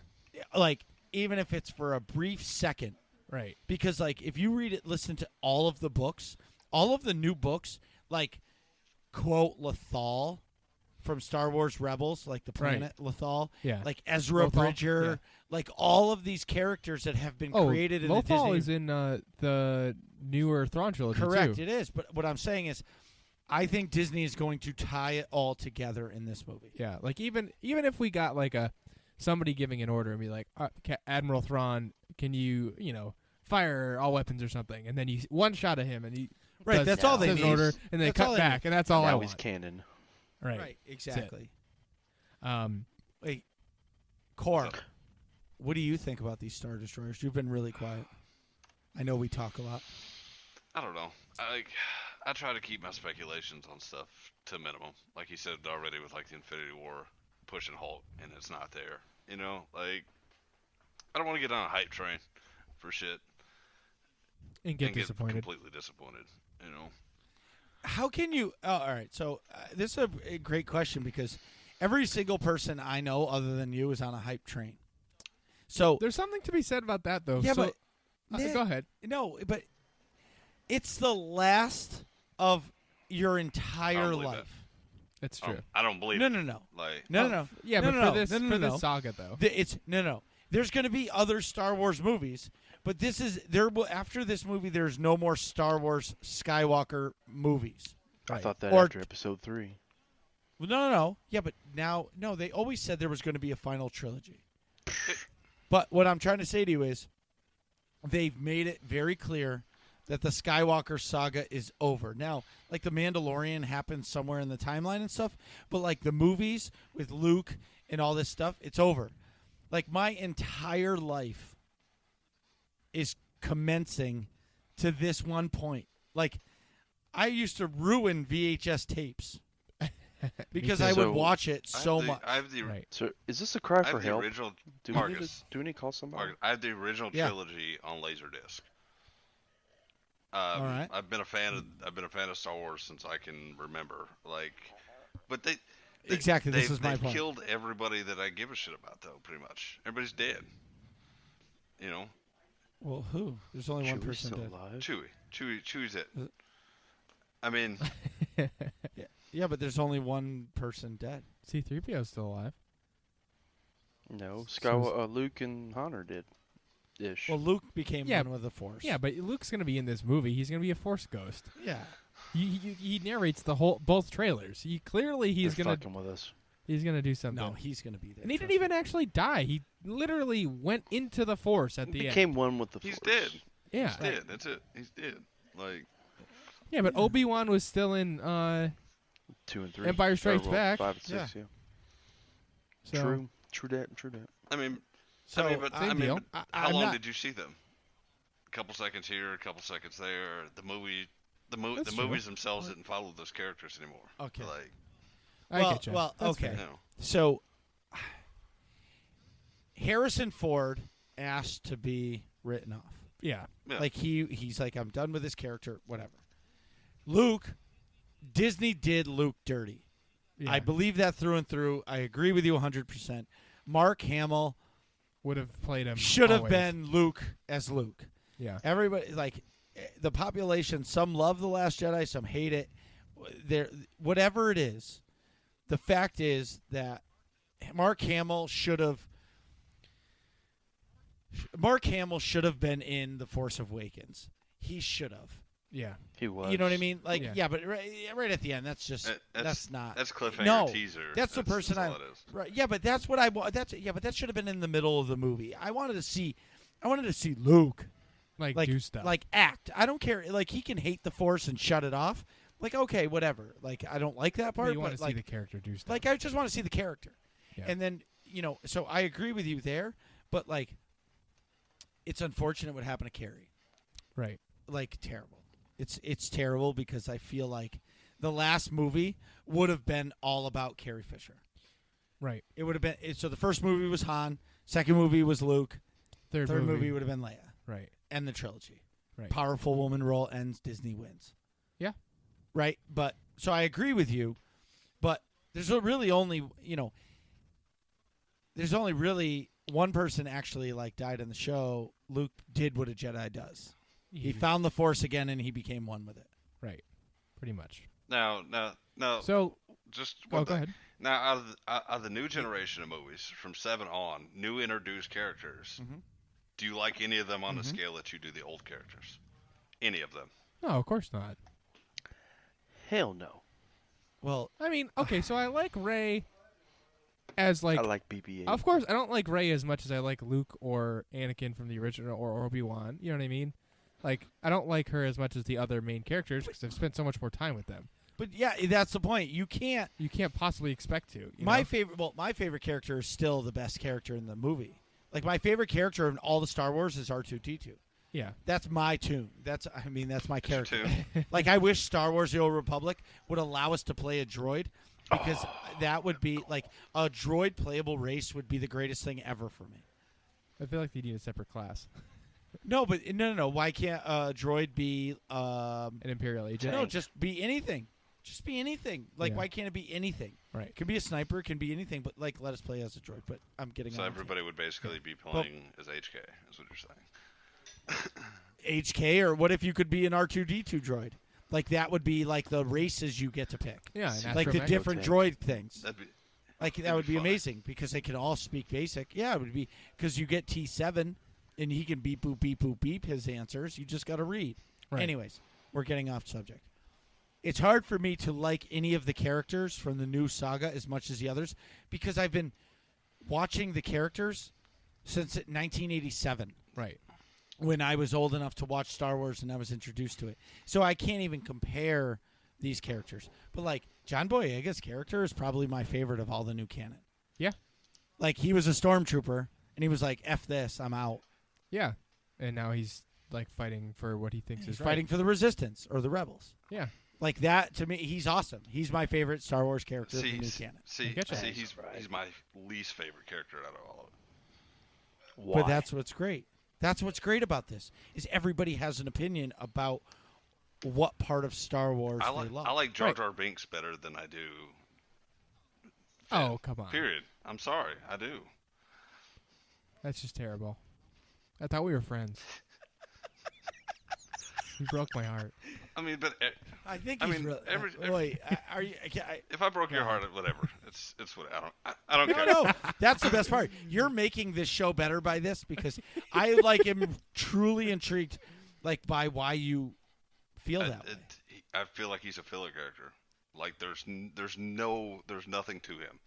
Like even if it's for a brief second, right. because like if you read it, listen to all of the books, all of the new books, like quote Lothal from Star Wars Rebels, like the planet Lothal, Yeah. like Ezra Lothal, Bridger, yeah. like all of these characters that have been created in the Lothal Disney. is in the newer Thrawn trilogy Correct, too. it is. But what I'm saying is, I think Disney is going to tie it all together in this movie. Yeah, like even if we got like somebody giving an order and be like, Admiral Thrawn, can you fire all weapons or something, and then you one shot of him and he Right, that's all they says an need. order, and they That's all cut they back, and that's all I Now want. he's canon. Right. exactly. Um, Wait, Cor, what do you think about these Star Destroyers? You've been really quiet. I know we talk a lot. I don't know. I try to keep my speculations on stuff to a minimum. Like you said already with like the Infinity War pushing Hulk, and it's not there. Like I don't want to get on a hype train for shit and get and disappointed. get completely disappointed. How can you? Oh, all right. So this is a great question because every single person I know other than you is on a hype train. So There's something to be said about that, though. yeah, So, but Nick, go ahead. No, but it's the last of your entire believe life. It's true. I don't believe No, it. no, no, Like no. Yeah, No, but no, for this no, no, for no. this saga, though. It's no. There's going to be other Star Wars movies, but this is there. After this movie, there's no more Star Wars Skywalker movies. I Right. thought that Or- after episode 3. Well, no. Yeah, but now, no. They always said there was going to be a final trilogy. But what I'm trying to say to you is, they've made it very clear that the Skywalker saga is over. Now, like the Mandalorian happens somewhere in the timeline and stuff, but like the movies with Luke and all this stuff, it's over. Like my entire life is commencing to this one point. Like I used to ruin VHS tapes because I would too. watch it so much. I have the Right. So is this a cry I for have the help? original Do we, need Marcus. to call somebody? Marcus, I have the original Yeah. trilogy on Laserdisc. All right. I've been a fan of Star Wars since I can remember. But they Exactly, this is my they've point. killed everybody that I give a shit about, though. Pretty much, everybody's dead. Well, who? There's only one Chewie's person still dead. alive. Chewie's it. I mean, Yeah, but there's only one person dead. C-3PO is still alive. No, So Luke and Hunter did. Ish. Well, Luke became Yeah, one with the Force. Yeah, but Luke's gonna be in this movie. He's gonna be a Force ghost. Yeah. He narrates both trailers. He's They're gonna fucking with us. do something. No, he's going to be there. and he didn't trust even actually die. He literally went into the Force at He the became end. one with the he's Force. dead. Yeah, He's dead. That's it. He's dead. Like, yeah, but Obi-Wan was still in. 2 and 3. Empire Strikes Or, Back. 5 and 6, yeah. So, True. True that. True that. I mean, So, same deal. but I- how I'm long not- did you see them? A couple seconds here, a couple seconds there. The That's true. movies themselves didn't follow those characters anymore. Okay. Like, I well, get you. well, That's okay. fair. no. So, Harrison Ford asked to be written off. Yeah, Yeah. Like he's like, I'm done with this character. Whatever. Luke, Disney did Luke dirty. Yeah. I believe that through and through. I agree with you 100%. Mark Hamill would have played him. should have always. been Luke as Luke. Yeah. Everybody, like, the population, some love The Last Jedi, some hate it. Whatever it is, the fact is that Mark Hamill should have been in The Force Awakens. He should have. Yeah. He was. You know what I mean? Like, Yeah. yeah, but right at the end, that's just that's not. That's cliffhanger No, teaser. that's the person all I. it is. Right. Yeah, but that's what I want. But that should have been in the middle of the movie. I wanted to see Luke Like, like do stuff. like act. I don't care. Like, he can hate the Force and shut it off. Like, okay, whatever. Like, I don't like that But part. you want to like, see the character do stuff. like, I just want to see the character. Yeah. And then, so I agree with you there, but, like, it's unfortunate what happened to Carrie. Right. Like, terrible. It's terrible because I feel like the last movie would have been all about Carrie Fisher. Right. It would have been so the first movie was Han, second movie was Luke, Third movie would have been Leia. Right. End the trilogy. Right. Powerful woman role ends, Disney wins. Yeah. Right? But so I agree with you, but there's really only, there's only really one person actually like died in the show. Luke did what a Jedi does. He found the Force again and he became one with it. Right. Pretty much. Now. So, Just go ahead. Now, out of the new generation of movies, from 7 on, new introduced characters, Mhm. do you like any of them on the scale that you do the old characters? Any of them? No, of course not. Hell no. Well, I mean, okay, so I like Rey as like. I like BB-8. Of course, I don't like Rey as much as I like Luke or Anakin from the original or Obi-Wan. You know what I mean? Like, I don't like her as much as the other main characters because I've spent so much more time with them. but yeah, that's the point. You can't. You can't possibly expect to. My favorite character is still the best character in the movie. Like, my favorite character in all the Star Wars is R2-D2. Yeah. That's my tune. That's my character. Tune. Like, I wish Star Wars: The Old Republic would allow us to play a droid, because that would be like a droid playable race would be the greatest thing ever for me. I feel like they need a separate class. No, but no. Why can't a droid be An Imperial agent. no? Just be anything. Just be anything. Like, Yeah. why can't it be anything? Right. It can be a sniper. It can be anything. But like, let us play as a droid. But I'm getting So on everybody would basically be playing as HK, is what you're saying. HK, or what if you could be an R2-D2 droid? Like, that would be like the races you get to pick. Yeah. An Like the astromech. different droid things. That'd be Like, that That'd would be be fun. amazing because they can all speak basic. Yeah, it would be because you get T7 and he can beep, boop, beep, boop, beep his answers. You just got to read. Right. Anyways, we're getting off subject. It's hard for me to like any of the characters from the new saga as much as the others because I've been watching the characters since 1987 Right. when I was old enough to watch Star Wars and I was introduced to it. So I can't even compare these characters. But, like, John Boyega's character is probably my favorite of all the new canon. Yeah. Like, he was a stormtrooper, and he was like, F this, I'm out. Yeah. And now he's like fighting for what he thinks He's is right. fighting for the Resistance or the Rebels. Yeah. Like, that, to me, he's awesome. He's my favorite Star Wars character of the new see, canon. see, get you. see, he's my least favorite character out of all of it. Why? But that's what's great. That's what's great about this, is everybody has an opinion about what part of Star Wars I they love. like Jar Right. Jar Binks better than I do. Oh, come on. Period. I'm sorry, I do. That's just terrible. I thought we were friends. You broke my heart. I mean, but I think I he's mean, really... every- wait, are you... if I broke your heart, whatever. It's what I don't care. No, that's the best part. You're making this show better by this because I am truly intrigued, like, by why you feel that way. I feel like he's a filler character. Like there's nothing to him.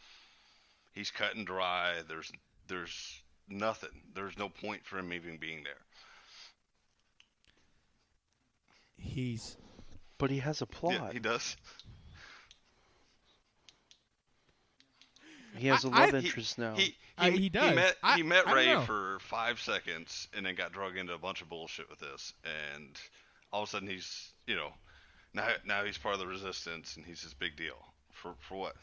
He's cut and dry. There's nothing. There's no point for him even being there. But he has a plot. Yeah, he does. He has a I- love interest now. He does. He met I don't Ray know. for 5 seconds and then got drug into a bunch of bullshit with this, and all of a sudden he's now he's part of the Resistance and he's this big deal for what?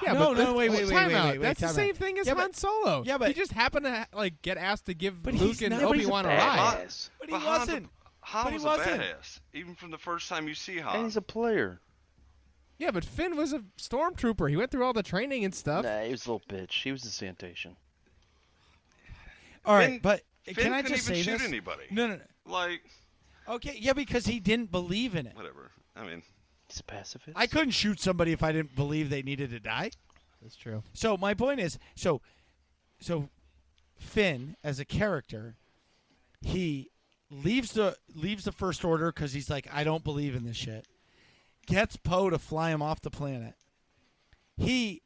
Yeah, No, but no, wait, time out. wait, That's the time same out. thing as Yeah, Han but- Solo. yeah, but- he just happened to like get asked to give But Luke he's and not- but he's a Obi-Wan a ride. Badass. But he But wasn't. Han But he was wasn't. a badass, even from the first time you see And Han. he's a player. Yeah, but Finn was a stormtrooper. He went through all the training and stuff. Nah, he was a little bitch. He was a sanitation. All right, Finn- but Finn can I couldn't just even say shoot this? anybody. No. Like, Okay, yeah, because he didn't believe in it. whatever. I mean, He's a pacifist. I couldn't shoot somebody if I didn't believe they needed to die. That's true. So my point is, so Finn as a character, he leaves the First Order because he's like, I don't believe in this shit. Gets Poe to fly him off the planet. He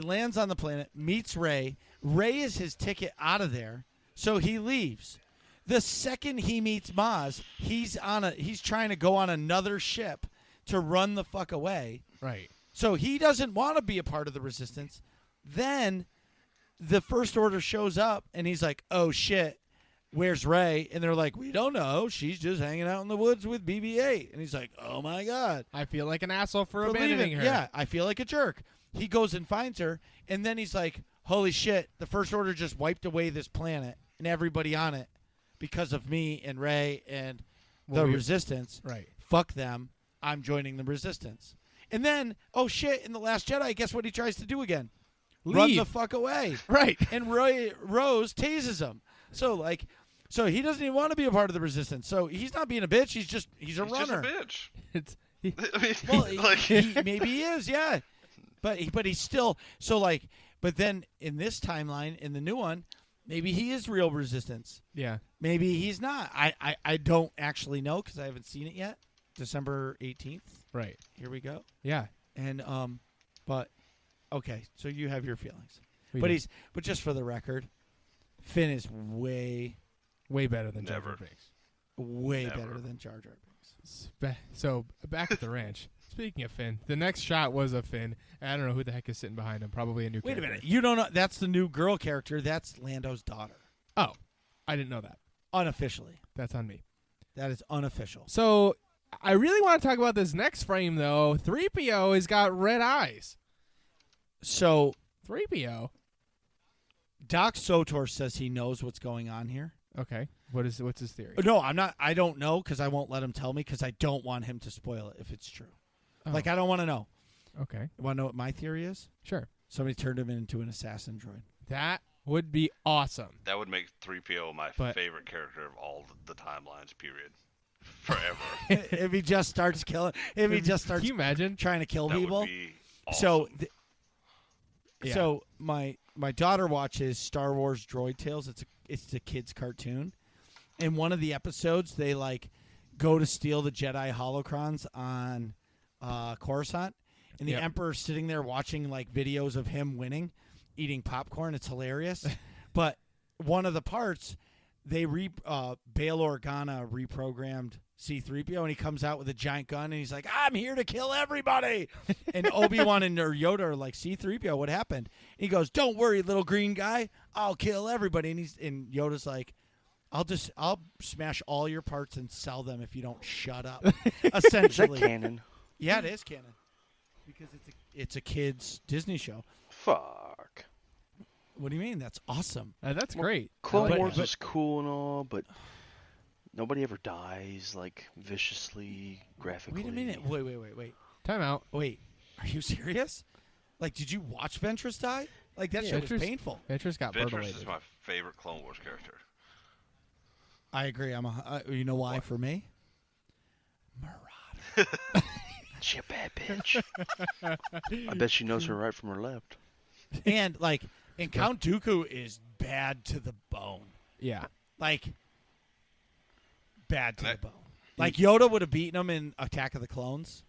lands on the planet, meets Rey. Rey is his ticket out of there, so he leaves. The second he meets Maz, he's trying to go on another ship to run the fuck away. Right. So he doesn't want to be a part of the resistance. Then the First Order shows up, and he's like, oh, shit, where's Rey? And they're like, we don't know. She's just hanging out in the woods with BB-8. And he's like, oh, my God. I feel like an asshole for For abandoning leaving. her. Yeah, I feel like a jerk. He goes and finds her, and then he's like, holy shit, the First Order just wiped away this planet and everybody on it because of me and Rey and the Resistance. Right. Fuck them. I'm joining the Resistance. And then, oh shit, in The Last Jedi, guess what he tries to do again? Run Leave. the fuck away. Right. And Rose tases him. So he doesn't even want to be a part of the Resistance. So he's not being a bitch. He's a he's runner. just a bitch. It's I mean, Well, like, maybe he is, yeah. But he's still so like. But then in this timeline, in the new one, maybe he is real Resistance. yeah. Maybe he's not. I don't actually know because I haven't seen it yet. December 18th. Right. Here we go. Yeah. And but okay, so you have your feelings. We But do. but just for the record, Finn is way way better than Jar Jar Never. Binks. better Never. than Jar Jar Binks. So back at the ranch. Speaking of Finn, the next shot was of Finn. I don't know who the heck is sitting behind him. Probably a new Wait a character. minute. You don't know that's the new girl character. That's Lando's daughter. Oh, I didn't know that. Unofficially. That's on me. That is unofficial. So I really want to talk about this next frame, though. 3PO has got red eyes. So 3PO. Doc SWTOR says he knows what's going on here. Okay. What's his theory? No, I'm not. I don't know because I won't let him tell me because I don't want him to spoil it if it's true. Oh, Like I don't want to know. okay. You want to know what my theory is? Sure. Somebody turned him into an assassin droid. That would be awesome. that would make 3PO my But- favorite character of all the timelines, period. Forever. If he just starts killing, if he just starts Can you imagine? trying to kill That people. would be So, awesome. Yeah. so my daughter watches Star Wars Droid Tales. It's a kids cartoon. In one of the episodes, they like go to steal the Jedi holocrons on Coruscant, and the Yep. Emperor's sitting there watching like videos of him winning, eating popcorn. It's hilarious. But one of the parts, they Bail Organa reprogrammed C-3PO, and he comes out with a giant gun, and he's like, "I'm here to kill everybody." And Obi-Wan and Yoda are like, "C-3PO, what happened?" And he goes, "Don't worry, little green guy, I'll kill everybody." And Yoda's like, I'll smash all your parts and sell them if you don't shut up." Is that Essentially, canon? yeah, it is canon because it's a kids Disney show. Fuck. What do you mean? That's awesome. That's great. Clone But- Wars but- was cool and all, but nobody ever dies like viciously, graphically. Wait a minute. Wait. Time out. Wait. Are you serious? Like, did you watch Ventress die? Like that shit was Ventress- painful. Ventress got Ventress murdered. is my favorite Clone Wars character. I agree. You know why What? for me? Marauder. She a bad bitch. I bet she knows her right from her left. And Count Dooku is bad to the bone. Yeah. Like bad to And the bone. Like Yoda would have beaten him in Attack of the Clones,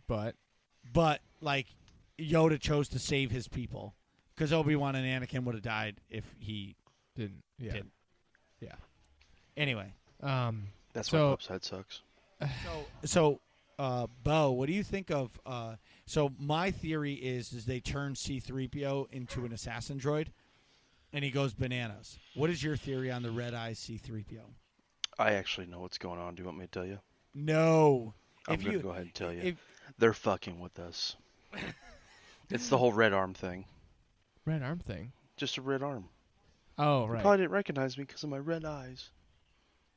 But but like Yoda chose to save his people because Obi-Wan and Anakin would have died if he didn't. Yeah. didn't. Yeah. Anyway, That's So- why Pope's head sucks. so Beaux, what do you think of? So my theory is they turn C-3PO into an assassin droid, and he goes bananas. What is your theory on the red eye C-3PO? I actually know what's going on. Do you want me to tell you? No. I'm If going you to go ahead and tell you. if They're fucking with us. It's the whole red arm thing. red arm thing. Just a red arm. Oh, You right. probably didn't recognize me because of my red eyes.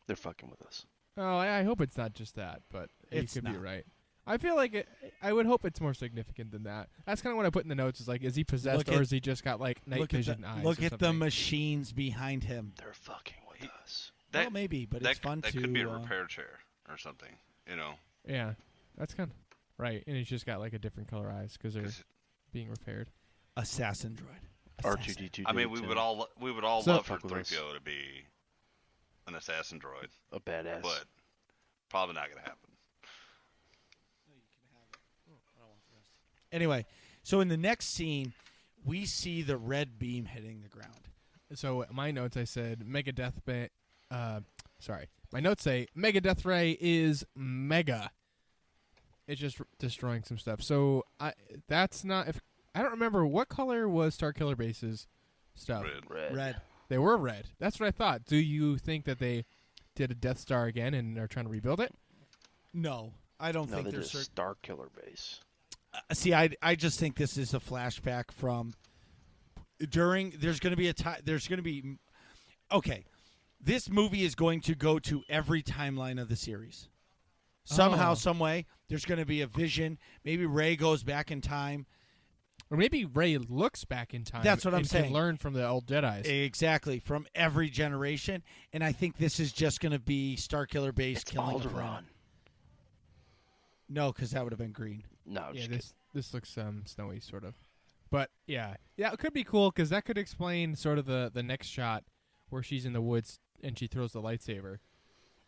They're fucking with us. Oh, I hope it's not just that, but It's you could be not. right. I feel like I would hope it's more significant than that. That's kind of what I put in the notes. Is like, is he possessed Look or at- is he just got like night vision eyes? Look or at the something? machines behind him. They're fucking with us. Well, maybe, but it's fun that to. could be a repair chair or something. You know. Yeah, that's kind of right. And he's just got like a different color eyes because they're 'Cause- being repaired. Assassin droid. R2D2. I mean, we would all So- love for Fuck with us. 3PO to be an assassin droid, a badass. but probably not gonna happen. Anyway, so in the next scene, we see the red beam hitting the ground. So my notes, I said Mega Death sorry, my notes say Mega Death Ray is mega. It's just destroying some stuff. So that's not. If I don't remember what color was Starkiller Base's stuff. Red. They They were red. That's what I thought. Do you think that they did a Death Star again and are trying to rebuild it? No, I don't No, think they there's. did a Star Killer base. See, I just think this is a flashback from during. There's going to be a time. There's going to be. Okay, this movie is going to go to every timeline of the series. Somehow, Oh. some way, there's going to be a vision. Maybe Rey goes back in time. Or maybe Ray looks back in time. That's what I'm and saying. Can learn from the old Jedi's. Exactly, from every generation. And I think this is just going to be Starkiller Base It's killing a Alderaan. planet. No, because that would have been green. No, Yeah, just this looks snowy sort of, but yeah, it could be cool because that could explain sort of the next shot where she's in the woods and she throws the lightsaber.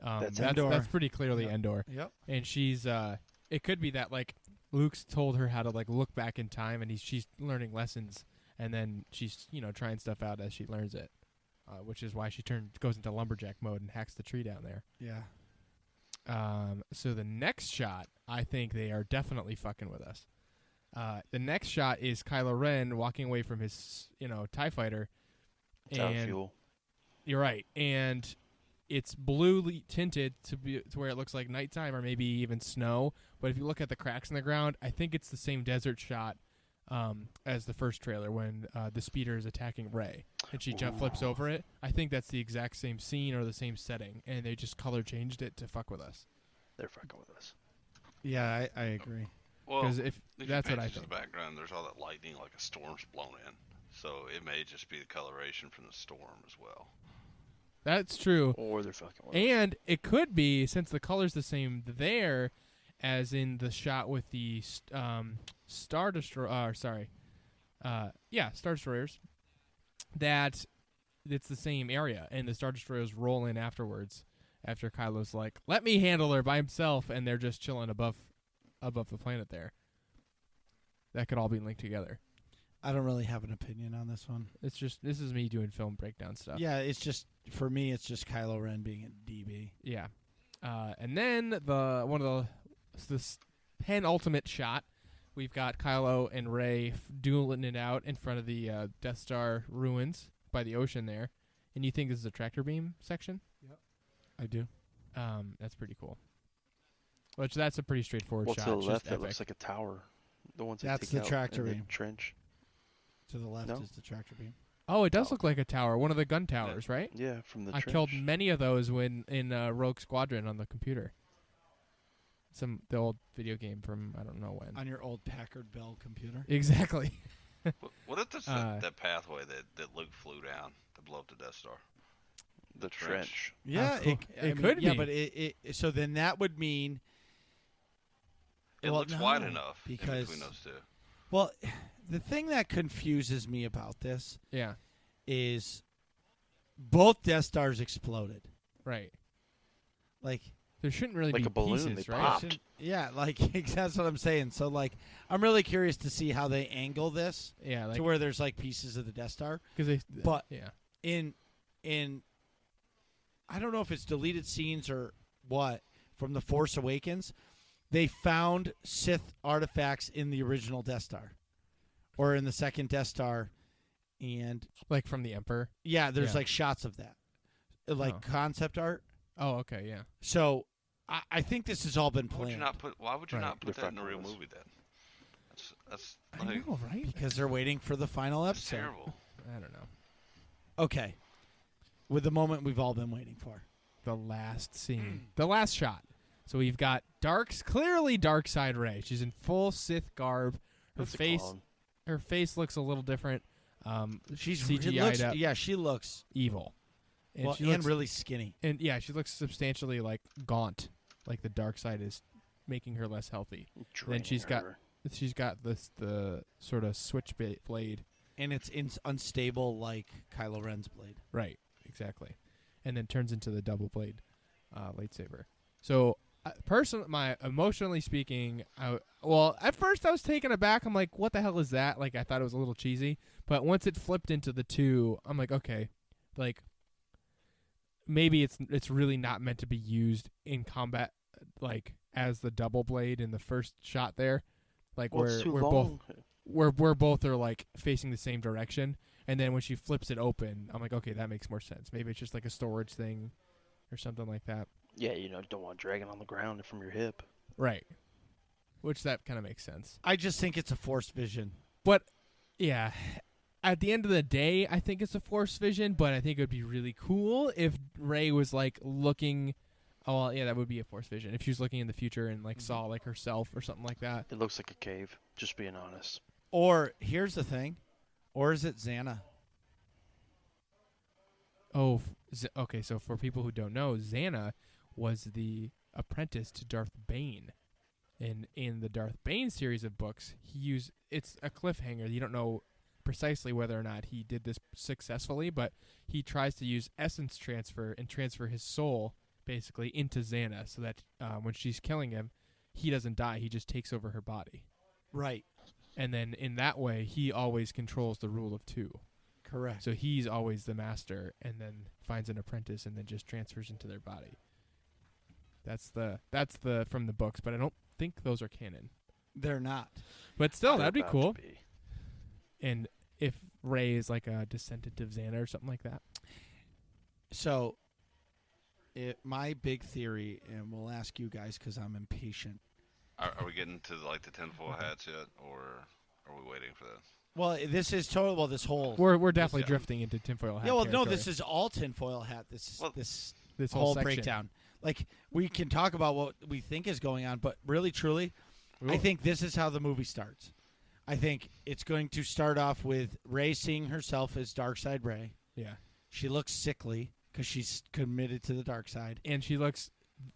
That's Endor. That's pretty clearly Yep. Endor, Yep. and she's it could be that like Luke's told her how to like look back in time, and she's learning lessons, and then she's trying stuff out as she learns it, which is why she goes into lumberjack mode and hacks the tree down there. Yeah. So the next shot, I think they are definitely fucking with us. The next shot is Kylo Ren walking away from his, TIE fighter. it's out of And fuel. you're right. And it's blue tinted to where it looks like nighttime or maybe even snow. But if you look at the cracks in the ground, I think it's the same desert shot as the first trailer when the speeder is attacking Rey and she flips over it. I think that's the exact same scene or the same setting, and they just color changed it to fuck with us. They're fucking with us. Yeah, I agree. Well, Because if you that's pay what I attention think. to the background, there's all that lightning, like a storm's blown in. So it may just be the coloration from the storm as well. That's true. Or they're fucking with us. And it could be, since the color's the same there as in the shot with the Star Destroyer, Star Destroyers, that it's the same area, and the Star Destroyers roll in afterwards after Kylo's like, let me handle her by himself, and they're just chilling above the planet there. That could all be linked together. I don't really have an opinion on this one. This is me doing film breakdown stuff. Yeah, it's just for me. It's just Kylo Ren being a DB. Yeah. And then the penultimate shot, we've got Kylo and Rey dueling it out in front of the Death Star ruins by the ocean there. And you think this is a tractor beam section? Yep. I do. That's pretty cool. Which that's a pretty straightforward Well, shot. to the It's left, just it looks epic. like a tower. The ones that That's take the out tractor in the beam. trench. To the left No? is the tractor beam. Oh, it does look like a tower. One of the gun towers, right? Yeah, from the I trench. killed many of those when in Rogue Squadron on the computer. The old video game from I don't know when. On your old Packard Bell computer. Exactly. What if that's that pathway that Luke flew down to blow up the Death Star? The trench. Yeah, cool. It could Yeah, be. but it so then that would mean. It Well, looks wide no, enough in because between those two. well, the thing that confuses me about this Yeah. is both Death Stars exploded. Right. Like There shouldn't really Like be a balloon, pieces, they right? popped. yeah, like that's what I'm saying. So like, I'm really curious to see how they angle this Yeah, like to where there's like pieces of the Death Star. because they. But- yeah, In I don't know if it's deleted scenes or what from The Force Awakens, they found Sith artifacts in the original Death Star or in the second Death Star, and like from the Emperor. yeah, there's Yeah. like shots of that, like Oh. concept art. Oh, okay, yeah. So I think this has all been Why would you planned not Right. put They're that in a real fucking with us. movie then? That's I like, know, right? because they're waiting for the final that's episode. terrible. I don't know. Okay, with the moment we've all been waiting for. the last scene, the last shot. So we've got clearly dark side Rey. She's in full Sith garb. Her face looks a little different. She's CGI'd up. Yeah, she looks evil. And well, she looks really skinny. And yeah, she looks substantially like gaunt, like the dark side is making her less healthy. Then she's got the sort of switchblade, and it's unstable like Kylo Ren's blade. Right, exactly, and then turns into the double blade lightsaber. So, emotionally speaking, at first I was taken aback. I'm like, what the hell is that? Like, I thought it was a little cheesy, but once it flipped into the 2, I'm like, okay, like maybe it's really not meant to be used in combat, like as the double blade in the first shot there, like we're both are like facing the same direction, and then when she flips it open, I'm like, okay, that makes more sense. Maybe it's just like a storage thing or something like that. Yeah, don't want dragging on the ground from your hip. Right. Which that kind of makes sense. I just think it's a Force vision. But yeah, at the end of the day, I think it's a Force vision, but I think it would be really cool if Rey was like looking. Oh, well, yeah, that would be a Force vision. If she was looking in the future and like saw like herself or something like that. It looks like a cave, just being honest. Or here's the thing. Or is it Xana? Oh, okay. So for people who don't know, Xana was the apprentice to Darth Bane. In the Darth Bane series of books, it's a cliffhanger. You don't know precisely whether or not he did this successfully, but he tries to use essence transfer and transfer his soul basically into Xana so that when she's killing him, he doesn't die. He just takes over her body. Right. And then in that way, he always controls the rule of 2. Correct. So he's always the master, and then finds an apprentice, and then just transfers into their body. That's the from the books, but I don't think those are canon. They're not. But still, that'd be cool. And if Rey is like a descendant of Xana or something like that. So, my big theory, and we'll ask you guys because I'm impatient. Are we getting to like the tinfoil hats yet, or are we waiting for this? Well, this is total. Well, this whole we're definitely drifting into tinfoil hat. Yeah, well, territory. no, this is all tinfoil hat. This whole breakdown. Like, we can talk about what we think is going on, but really, truly, I think this is how the movie starts. I think it's going to start off with Rey seeing herself as Darkside Rey. Yeah. She looks sickly because she's committed to the dark side. And she looks,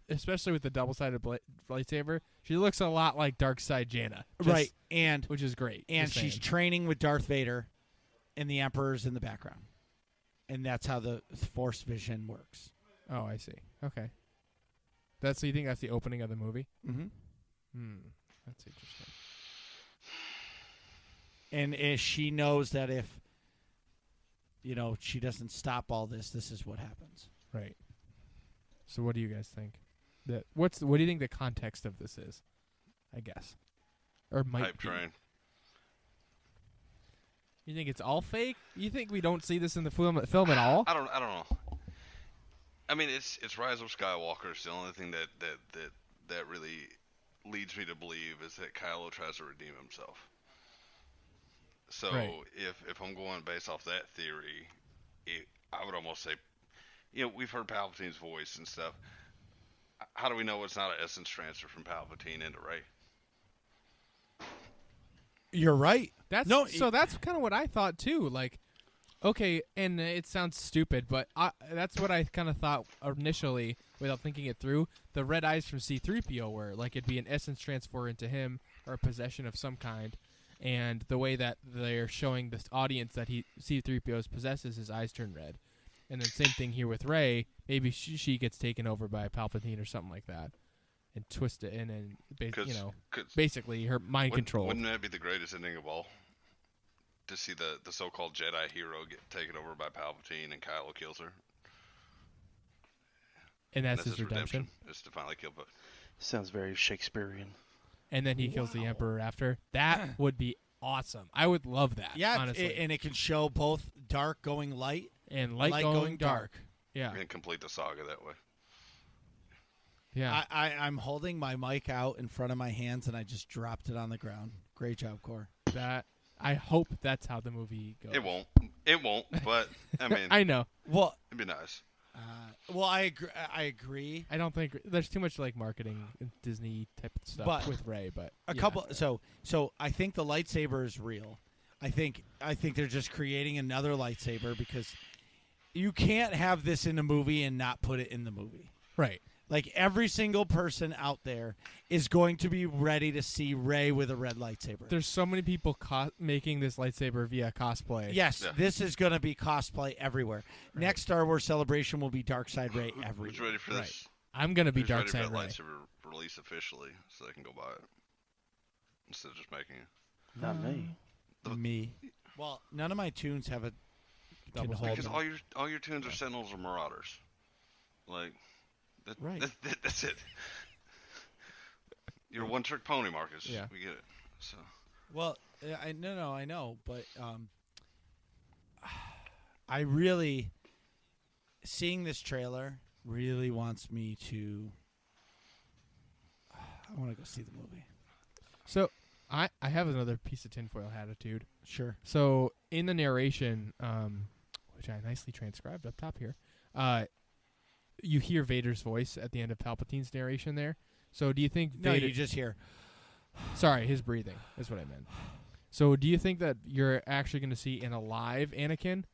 especially with the double-sided lightsaber, she looks a lot like Darkside Jaina. Right. Which is great. And she's training with Darth Vader, and the Emperor's in the background. And that's how the Force vision works. Oh, I see. Okay. So you think that's the opening of the movie? Mm-hmm. That's interesting. And she knows that if, she doesn't stop all this, this is what happens. Right. So what do you guys think? What do you think the context of this is? I guess. Or might Hype be. train. You think it's all fake? You think we don't see this in the film at all? I don't know. I mean, it's Rise of Skywalker. It's the only thing that really leads me to believe is that Kylo tries to redeem himself. So right. if I'm going based off that theory, I would almost say, we've heard Palpatine's voice and stuff. How do we know it's not an essence transfer from Palpatine into Rey? You're right. That's kind of what I thought too. Like, okay, and it sounds stupid, but that's what I kind of thought initially without thinking it through. The red eyes from C-3PO were like it'd be an essence transfer into him or a possession of some kind. And the way that they're showing this audience that C-3PO possesses, his eyes turn red. And then same thing here with Rey. Maybe she gets taken over by Palpatine or something like that, and twist it in, and basically her mind control. Wouldn't that be the greatest ending of all? To see the so-called Jedi hero get taken over by Palpatine and Kylo kills her. And that's his redemption. Is to finally kill. But sounds very Shakespearean. And then he kills the Emperor after. That would be awesome. I would love that. Yeah, honestly. And it can show both dark going light and light going dark. Yeah. And complete the saga that way. Yeah. I'm holding my mic out in front of my hands, and I just dropped it on the ground. Great job, Cor. I hope that's how the movie goes. It won't, but, I mean. I know. Well, it'd be nice. Well, I agree. I don't think there's too much like marketing Disney type of stuff But with Rey, but A couple. So I think the lightsaber is real. I think they're just creating another lightsaber because you can't have this in a movie and not put it in the movie. right. Like every single person out there is going to be ready to see Rey with a red lightsaber. There's so many people making this lightsaber via cosplay. Yes, Yeah. this is going to be cosplay everywhere. Right. Next Star Wars Celebration will be Darkseid Rey everywhere. Who's ready for Right. this? I'm gonna be Who's ready Darkseid for that Rey. lightsaber release officially, so they can go buy it instead of just making it. Not me. Me. Well, none of my tunes have a can Double hold Because them. all your tunes are Sentinels or Marauders. Like, Right. that's it. You're a one-trick pony, Marcus. Yeah. We get it. So Well, I know, but I really seeing this trailer really wants me to. I want to go see the movie. So I have another piece of tinfoil attitude. Sure. So in the narration, which I nicely transcribed up top here, you hear Vader's voice at the end of Palpatine's narration there. So do you think No, Vader... you just hear. Sorry, his breathing is what I meant. So do you think that you're actually going to see an alive Anakin?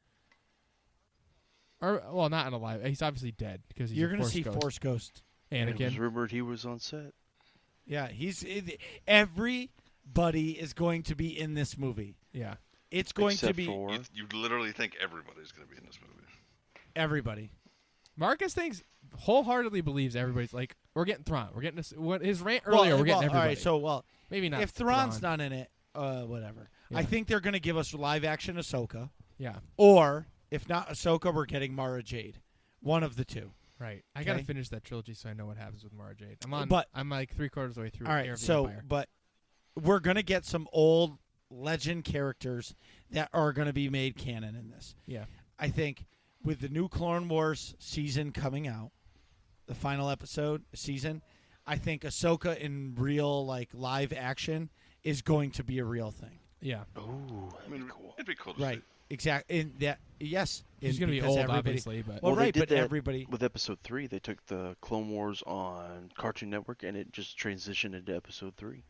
Or, well, not an alive. He's obviously dead because he's You're a going to Force see ghost. Force Ghost. It was Anakin. rumored he was on set. Yeah, everybody is going to be in this movie. Yeah. It's going to Except be for you literally think everybody's going to be in this movie. everybody. Marcus wholeheartedly believes everybody's like, we're getting Thrawn. We're getting this, what his rant earlier. We're getting everybody. All right, Maybe not. if Thrawn's Thrawn. not in it, whatever. Yeah. I think they're going to give us live action Ahsoka, Yeah. or if not Ahsoka, we're getting Mara Jade. One of the two. Right. I got to Okay. finish that trilogy so I know what happens with Mara Jade. I'm like 3/4 of the way through. All Heir right, of the so Empire. but we're going to get some old legend characters that are going to be made canon in this. Yeah. I think with the new Clone Wars season coming out, the final season, I think Ahsoka in real like live action is going to be a real thing. Yeah. Ooh, I mean, it'd be cool to Right. Exactly. In that, yes. She's going to be because old, everybody- obviously, but Well, Well, they right, did but that everybody. with Episode 3, they took the Clone Wars on Cartoon Network, and it just transitioned into Episode 3.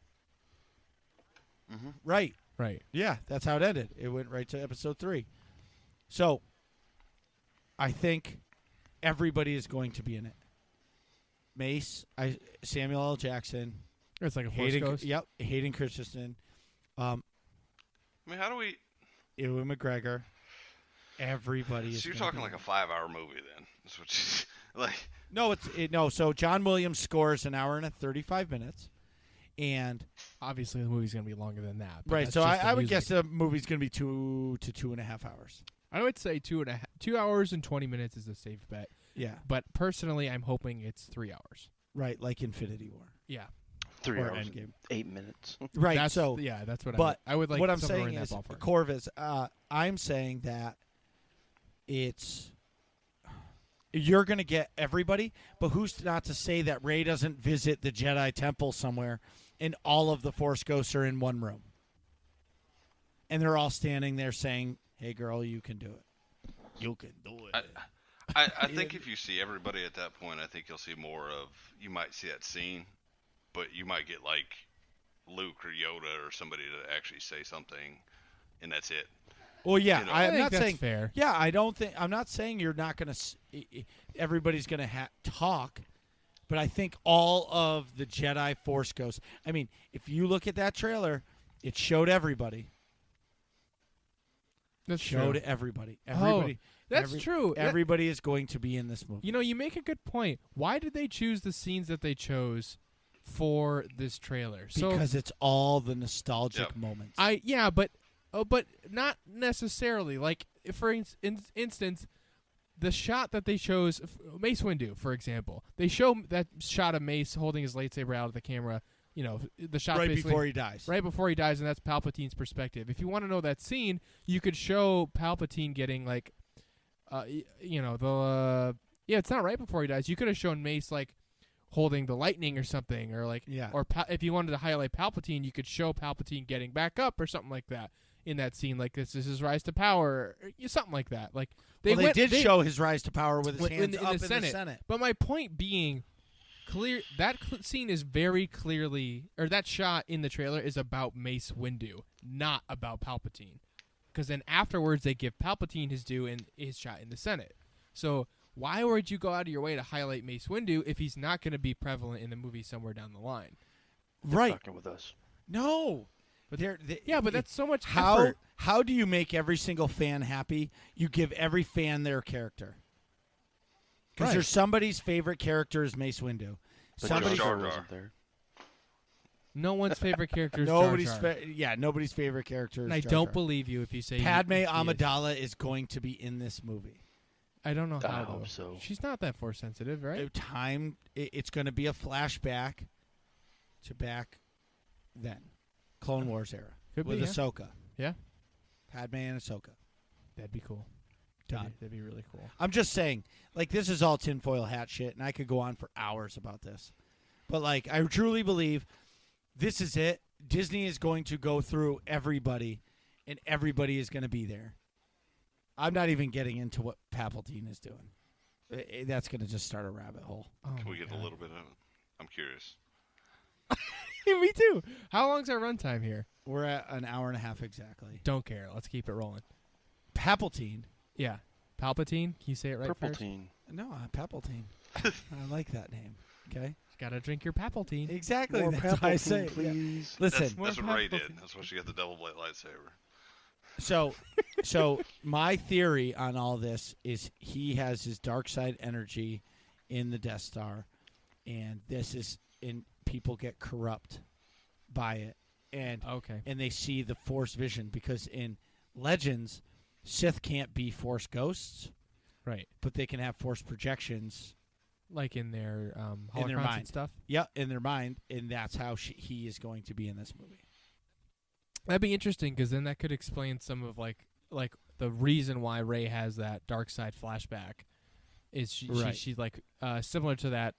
Mm-hmm. Right. right. Yeah, that's how it ended. It went right to Episode 3. So, I think everybody is going to be in it. Mace, Samuel L. Jackson, It's like a Force ghost. Yep, Hayden Christensen, I mean, how do we? Ewan McGregor. Everybody is. So you're gonna talking be like in a 5-hour movie then? That's what you, like. it. No, so John Williams scores an hour and 35 minutes, and Obviously, the movie's going to be longer than that. but right. that's So just the I would music. guess the movie's going to be 2 to 2.5 hours. I would say 2 hours and 20 minutes is a safe bet. Yeah. But personally, I'm hoping it's 3 hours. Right, like Infinity War Yeah. 3 or hours, Endgame. 8 minutes. Right. That's, so yeah, that's what but I would like. what I'm somewhere saying in is, that ballpark. Corvus, I'm saying that it's you're going to get everybody, but who's not to say that Rey doesn't visit the Jedi Temple somewhere and all of the Force Ghosts are in one room. And they're all standing there saying, hey, girl, you can do it. You can do it. I think if you see everybody at that point, I think you'll see more of. You might see that scene, but you might get like Luke or Yoda or somebody to actually say something, and that's it. Well, yeah, You know, I I'm think not that's saying fair. Yeah, I'm not saying you're not going to. Everybody's going to talk, but I think all of the Jedi Force Ghosts. I mean, if you look at that trailer, it showed everybody. That's Showed true. everybody. Oh, Everybody. That's true. Everybody is going to be in this movie. You know, you make a good point. Why did they choose the scenes that they chose for this trailer? Because it's all the nostalgic Yep. moments. But not necessarily. Like, for instance, the shot that they chose, Mace Windu, for example, they show that shot of Mace holding his lightsaber out of the camera. You know, the shot right basically before he dies. right before he dies, and that's Palpatine's perspective. If you want to know that scene, you could show Palpatine getting like, it's not right before he dies. You could have shown Mace like holding the lightning or something, or like, Yeah. or if you wanted to highlight Palpatine, you could show Palpatine getting back up or something like that. in that scene, like this is his rise to power, or something like that. Like they did show his rise to power with his when- hands in up the in Senate. the Senate. But my point being, scene is very clearly, or that shot in the trailer is about Mace Windu, not about Palpatine. Because then afterwards they give Palpatine his due in his shot in the Senate. So why would you go out of your way to highlight Mace Windu if he's not going to be prevalent in the movie somewhere down the line? Right. Fucking with us. No. But They're- yeah, but that's so much how effort. how do you make every single fan happy? You give every fan their character. Because Right. there's somebody's favorite character is Mace Windu. But Somebody's Jar Jar Jar. wasn't there. No one's favorite character is nobody's Jar Jar. nobody's favorite character is And I Jar don't Jar. believe you if you say Padme he is. Amidala is going to be in this movie. I don't know I how hope though. so. She's not that force sensitive, right? It's going to be a flashback to back then, Clone Wars era, Could with be, yeah. Ahsoka. Yeah. Padme and Ahsoka. That'd be cool. Done. That'd be really cool. I'm just saying, like, this is all tinfoil hat shit, and I could go on for hours about this. But, like, I truly believe this is it. Disney is going to go through everybody, and everybody is going to be there. I'm not even getting into what Palpatine is doing. That's going to just start a rabbit hole. Oh Can my we get God. a little bit of it? I'm curious. Me too. How long's our runtime here? We're at an hour and a half exactly. Don't care. Let's keep it rolling. Palpatine. Yeah. Palpatine. Can you say it right Purple first? Teen. No, Palpatine. I like that name. Okay? Gotta drink your Palpatine. Exactly. More That's why I Palpatine, say it. Yeah. please. Listen, That's what More Ray did. Palpatine. That's why she got the double blade lightsaber. so my theory on all this is he has his dark side energy in the Death Star, and people get corrupt by it, and Okay. they see the Force vision, because in Legends, Sith can't be Force ghosts, Right. but they can have Force projections. Like in their In their holocrons mind. and stuff. Yeah, in their mind, and that's how he is going to be in this movie. That'd be interesting because then that could explain some of like the reason why Rey has that dark side flashback. Is Right. she's like similar to that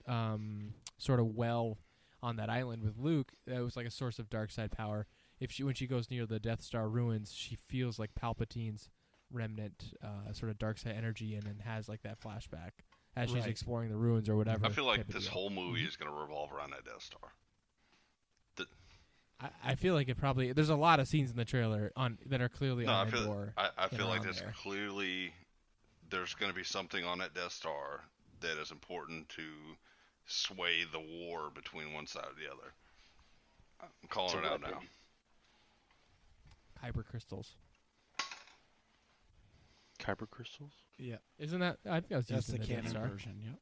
sort of well on that island with Luke. That was like a source of dark side power. When she goes near the Death Star ruins, she feels like Palpatine's remnant sort of dark side energy, and then has like that flashback as she's Right. exploring the ruins or whatever. I feel like type of this deal. whole movie is going to revolve around that Death Star. I feel like it probably. There's a lot of scenes in the trailer that are clearly No, on I feel Endor. I feel like on there's there. clearly there's going to be something on that Death Star that is important to sway the war between one side or the other. I'm calling It's it a out now. weapon. Hyper crystals. Kyber crystals. Yeah. Isn't that? I think that was That's used the in the Death canon Star. version, yep.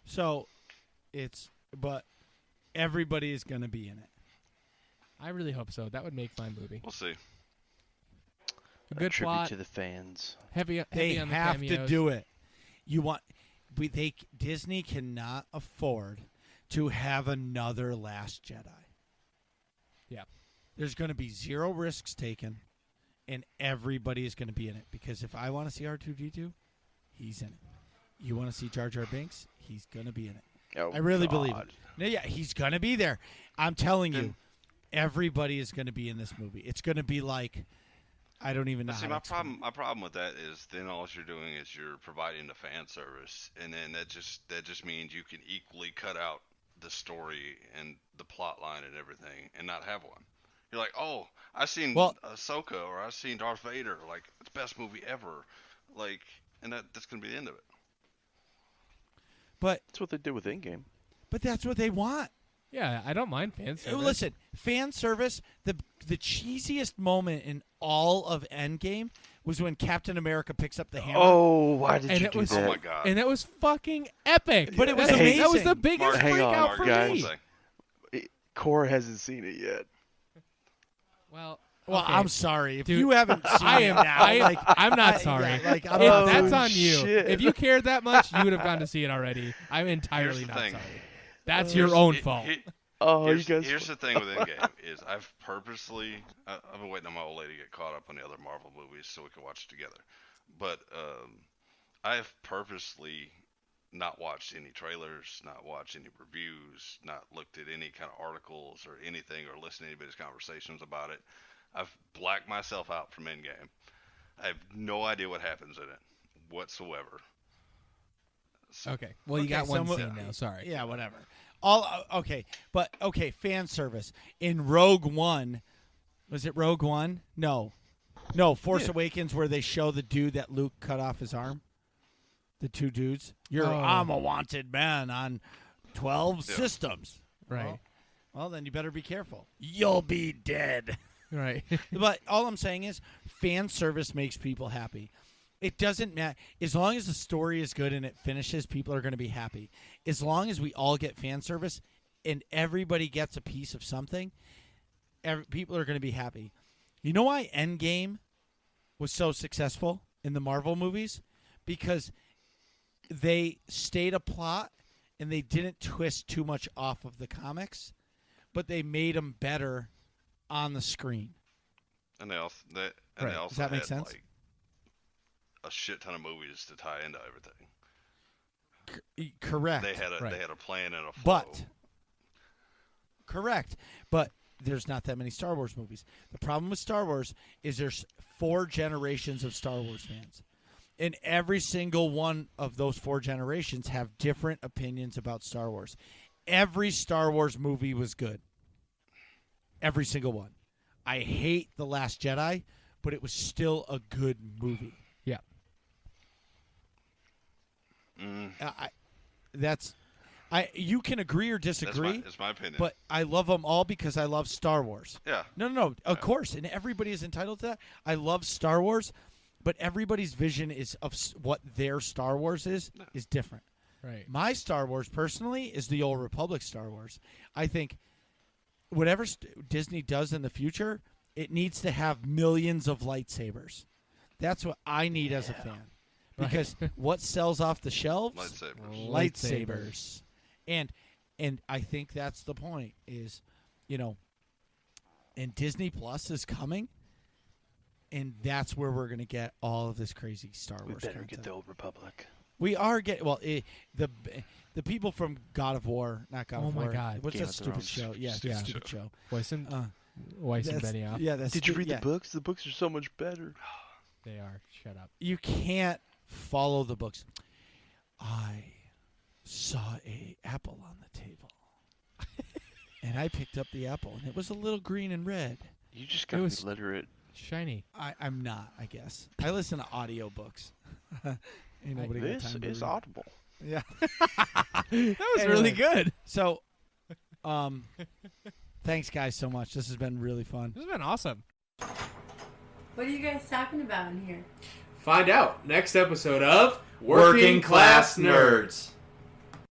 So, but everybody is going to be in it. I really hope so. That would make my movie. We'll see. A good tribute plot, to the fans. heavy They on the have to cameos. do it. Disney cannot afford to have another Last Jedi. Yeah. There's going to be zero risks taken, and everybody is going to be in it. Because if I want to see R2-D2, he's in it. You want to see Jar Jar Binks? He's going to be in it. Oh, I really believe God. it. No, yeah, he's going to be there. I'm telling you, Then- everybody is going to be in this movie. It's going to be like, I don't even know See, how to explain it. my problem with that is then all you're doing is you're providing the fan service, and then that just means you can equally cut out the story and the plot line and everything, and not have one. You're like, oh, I seen Ahsoka or I seen Darth Vader, like it's the best movie ever, like, and that's gonna be the end of it. But That's what they did with Endgame. that's what they want. Yeah, I don't mind fan service. Listen, fan service, the cheesiest moment in all of Endgame was when Captain America picks up the hammer. Oh, why did And you it do was- that? Oh my god! and it was fucking epic. But it was That was amazing. the biggest Mark, hang on, freakout Mark, for guys. me. One thing. Cora hasn't seen it yet. Well, Well, okay. I'm sorry if Dude, you haven't seen I it am. now. I'm not sorry. Yeah, like, I'm If not- that's on you. shit. If you cared that much, you would have gone to see it already. I'm entirely Here's the not thing. sorry. That's Here's- your own fault. Oh, Here's, you guys. here's the thing with Endgame is I've purposely I've been waiting on my old lady to get caught up on the other Marvel movies so we can watch it together. But I've purposely not watched any trailers, not watched any reviews, not looked at any kind of articles or anything, or listened to anybody's conversations about it. I've blacked myself out from Endgame. I have no idea what happens in it whatsoever. So, Okay. Well, you Okay, got one so scene now. Sorry. Yeah, whatever. Okay, fan service in Rogue One. Was it Rogue One? No, Force Awakens, where they show the dude that Luke cut off his arm. The two dudes. I'm a wanted man on 12 systems. Right. Well, then you better be careful. You'll be dead. Right. But all I'm saying is, fan service makes people happy. It doesn't matter. As long as the story is good and it finishes, people are going to be happy. As long as we all get fan service and everybody gets a piece of something, people are going to be happy. You know why Endgame was so successful in the Marvel movies? Because they stayed a plot and they didn't twist too much off of the comics, but they made them better on the screen. And they also Does that make had, sense? like, a shit ton of movies to tie into everything. Correct. They had a plan and a flow. But correct. But there's not that many Star Wars movies. The problem with Star Wars is there's 4 generations of Star Wars fans. And every single one of those 4 generations have different opinions about Star Wars. Every Star Wars movie was good. Every single one. I hate The Last Jedi, but it was still a good movie. Yeah. You can agree or disagree. That's my opinion. But I love them all because I love Star Wars. Yeah. No. Of course, and everybody is entitled to that. I love Star Wars, but everybody's vision is of what their Star Wars is different. Right. My Star Wars, personally, is the Old Republic Star Wars. I think whatever Disney does in the future, it needs to have millions of lightsabers. That's what I need as a fan. Because what sells off the shelves? Lightsabers. And I think that's the point is, and Disney Plus is coming, and that's where we're going to get all of this crazy Star Wars We better content. get the Old Republic. We are getting the people from God of War, not God of War. Oh my God. What's Game that of stupid Thrones. show? Yeah, stupid show. Weiss and That's- Benioff. Yeah, that's Did you read yeah. the books? The books are so much better. They are. Shut up. You can't follow the books. I saw a apple on the table, and I picked up the apple, and it was a little green and red. You just got to was- be literate. Shiny. I'm not, I guess. I listen to audiobooks. Ain't nobody got This time to is read. audible. Yeah. That was Anyway. really good. So, thanks, guys, so much. This has been really fun. This has been awesome. What are you guys talking about in here? Find out next episode of Working Class Nerds.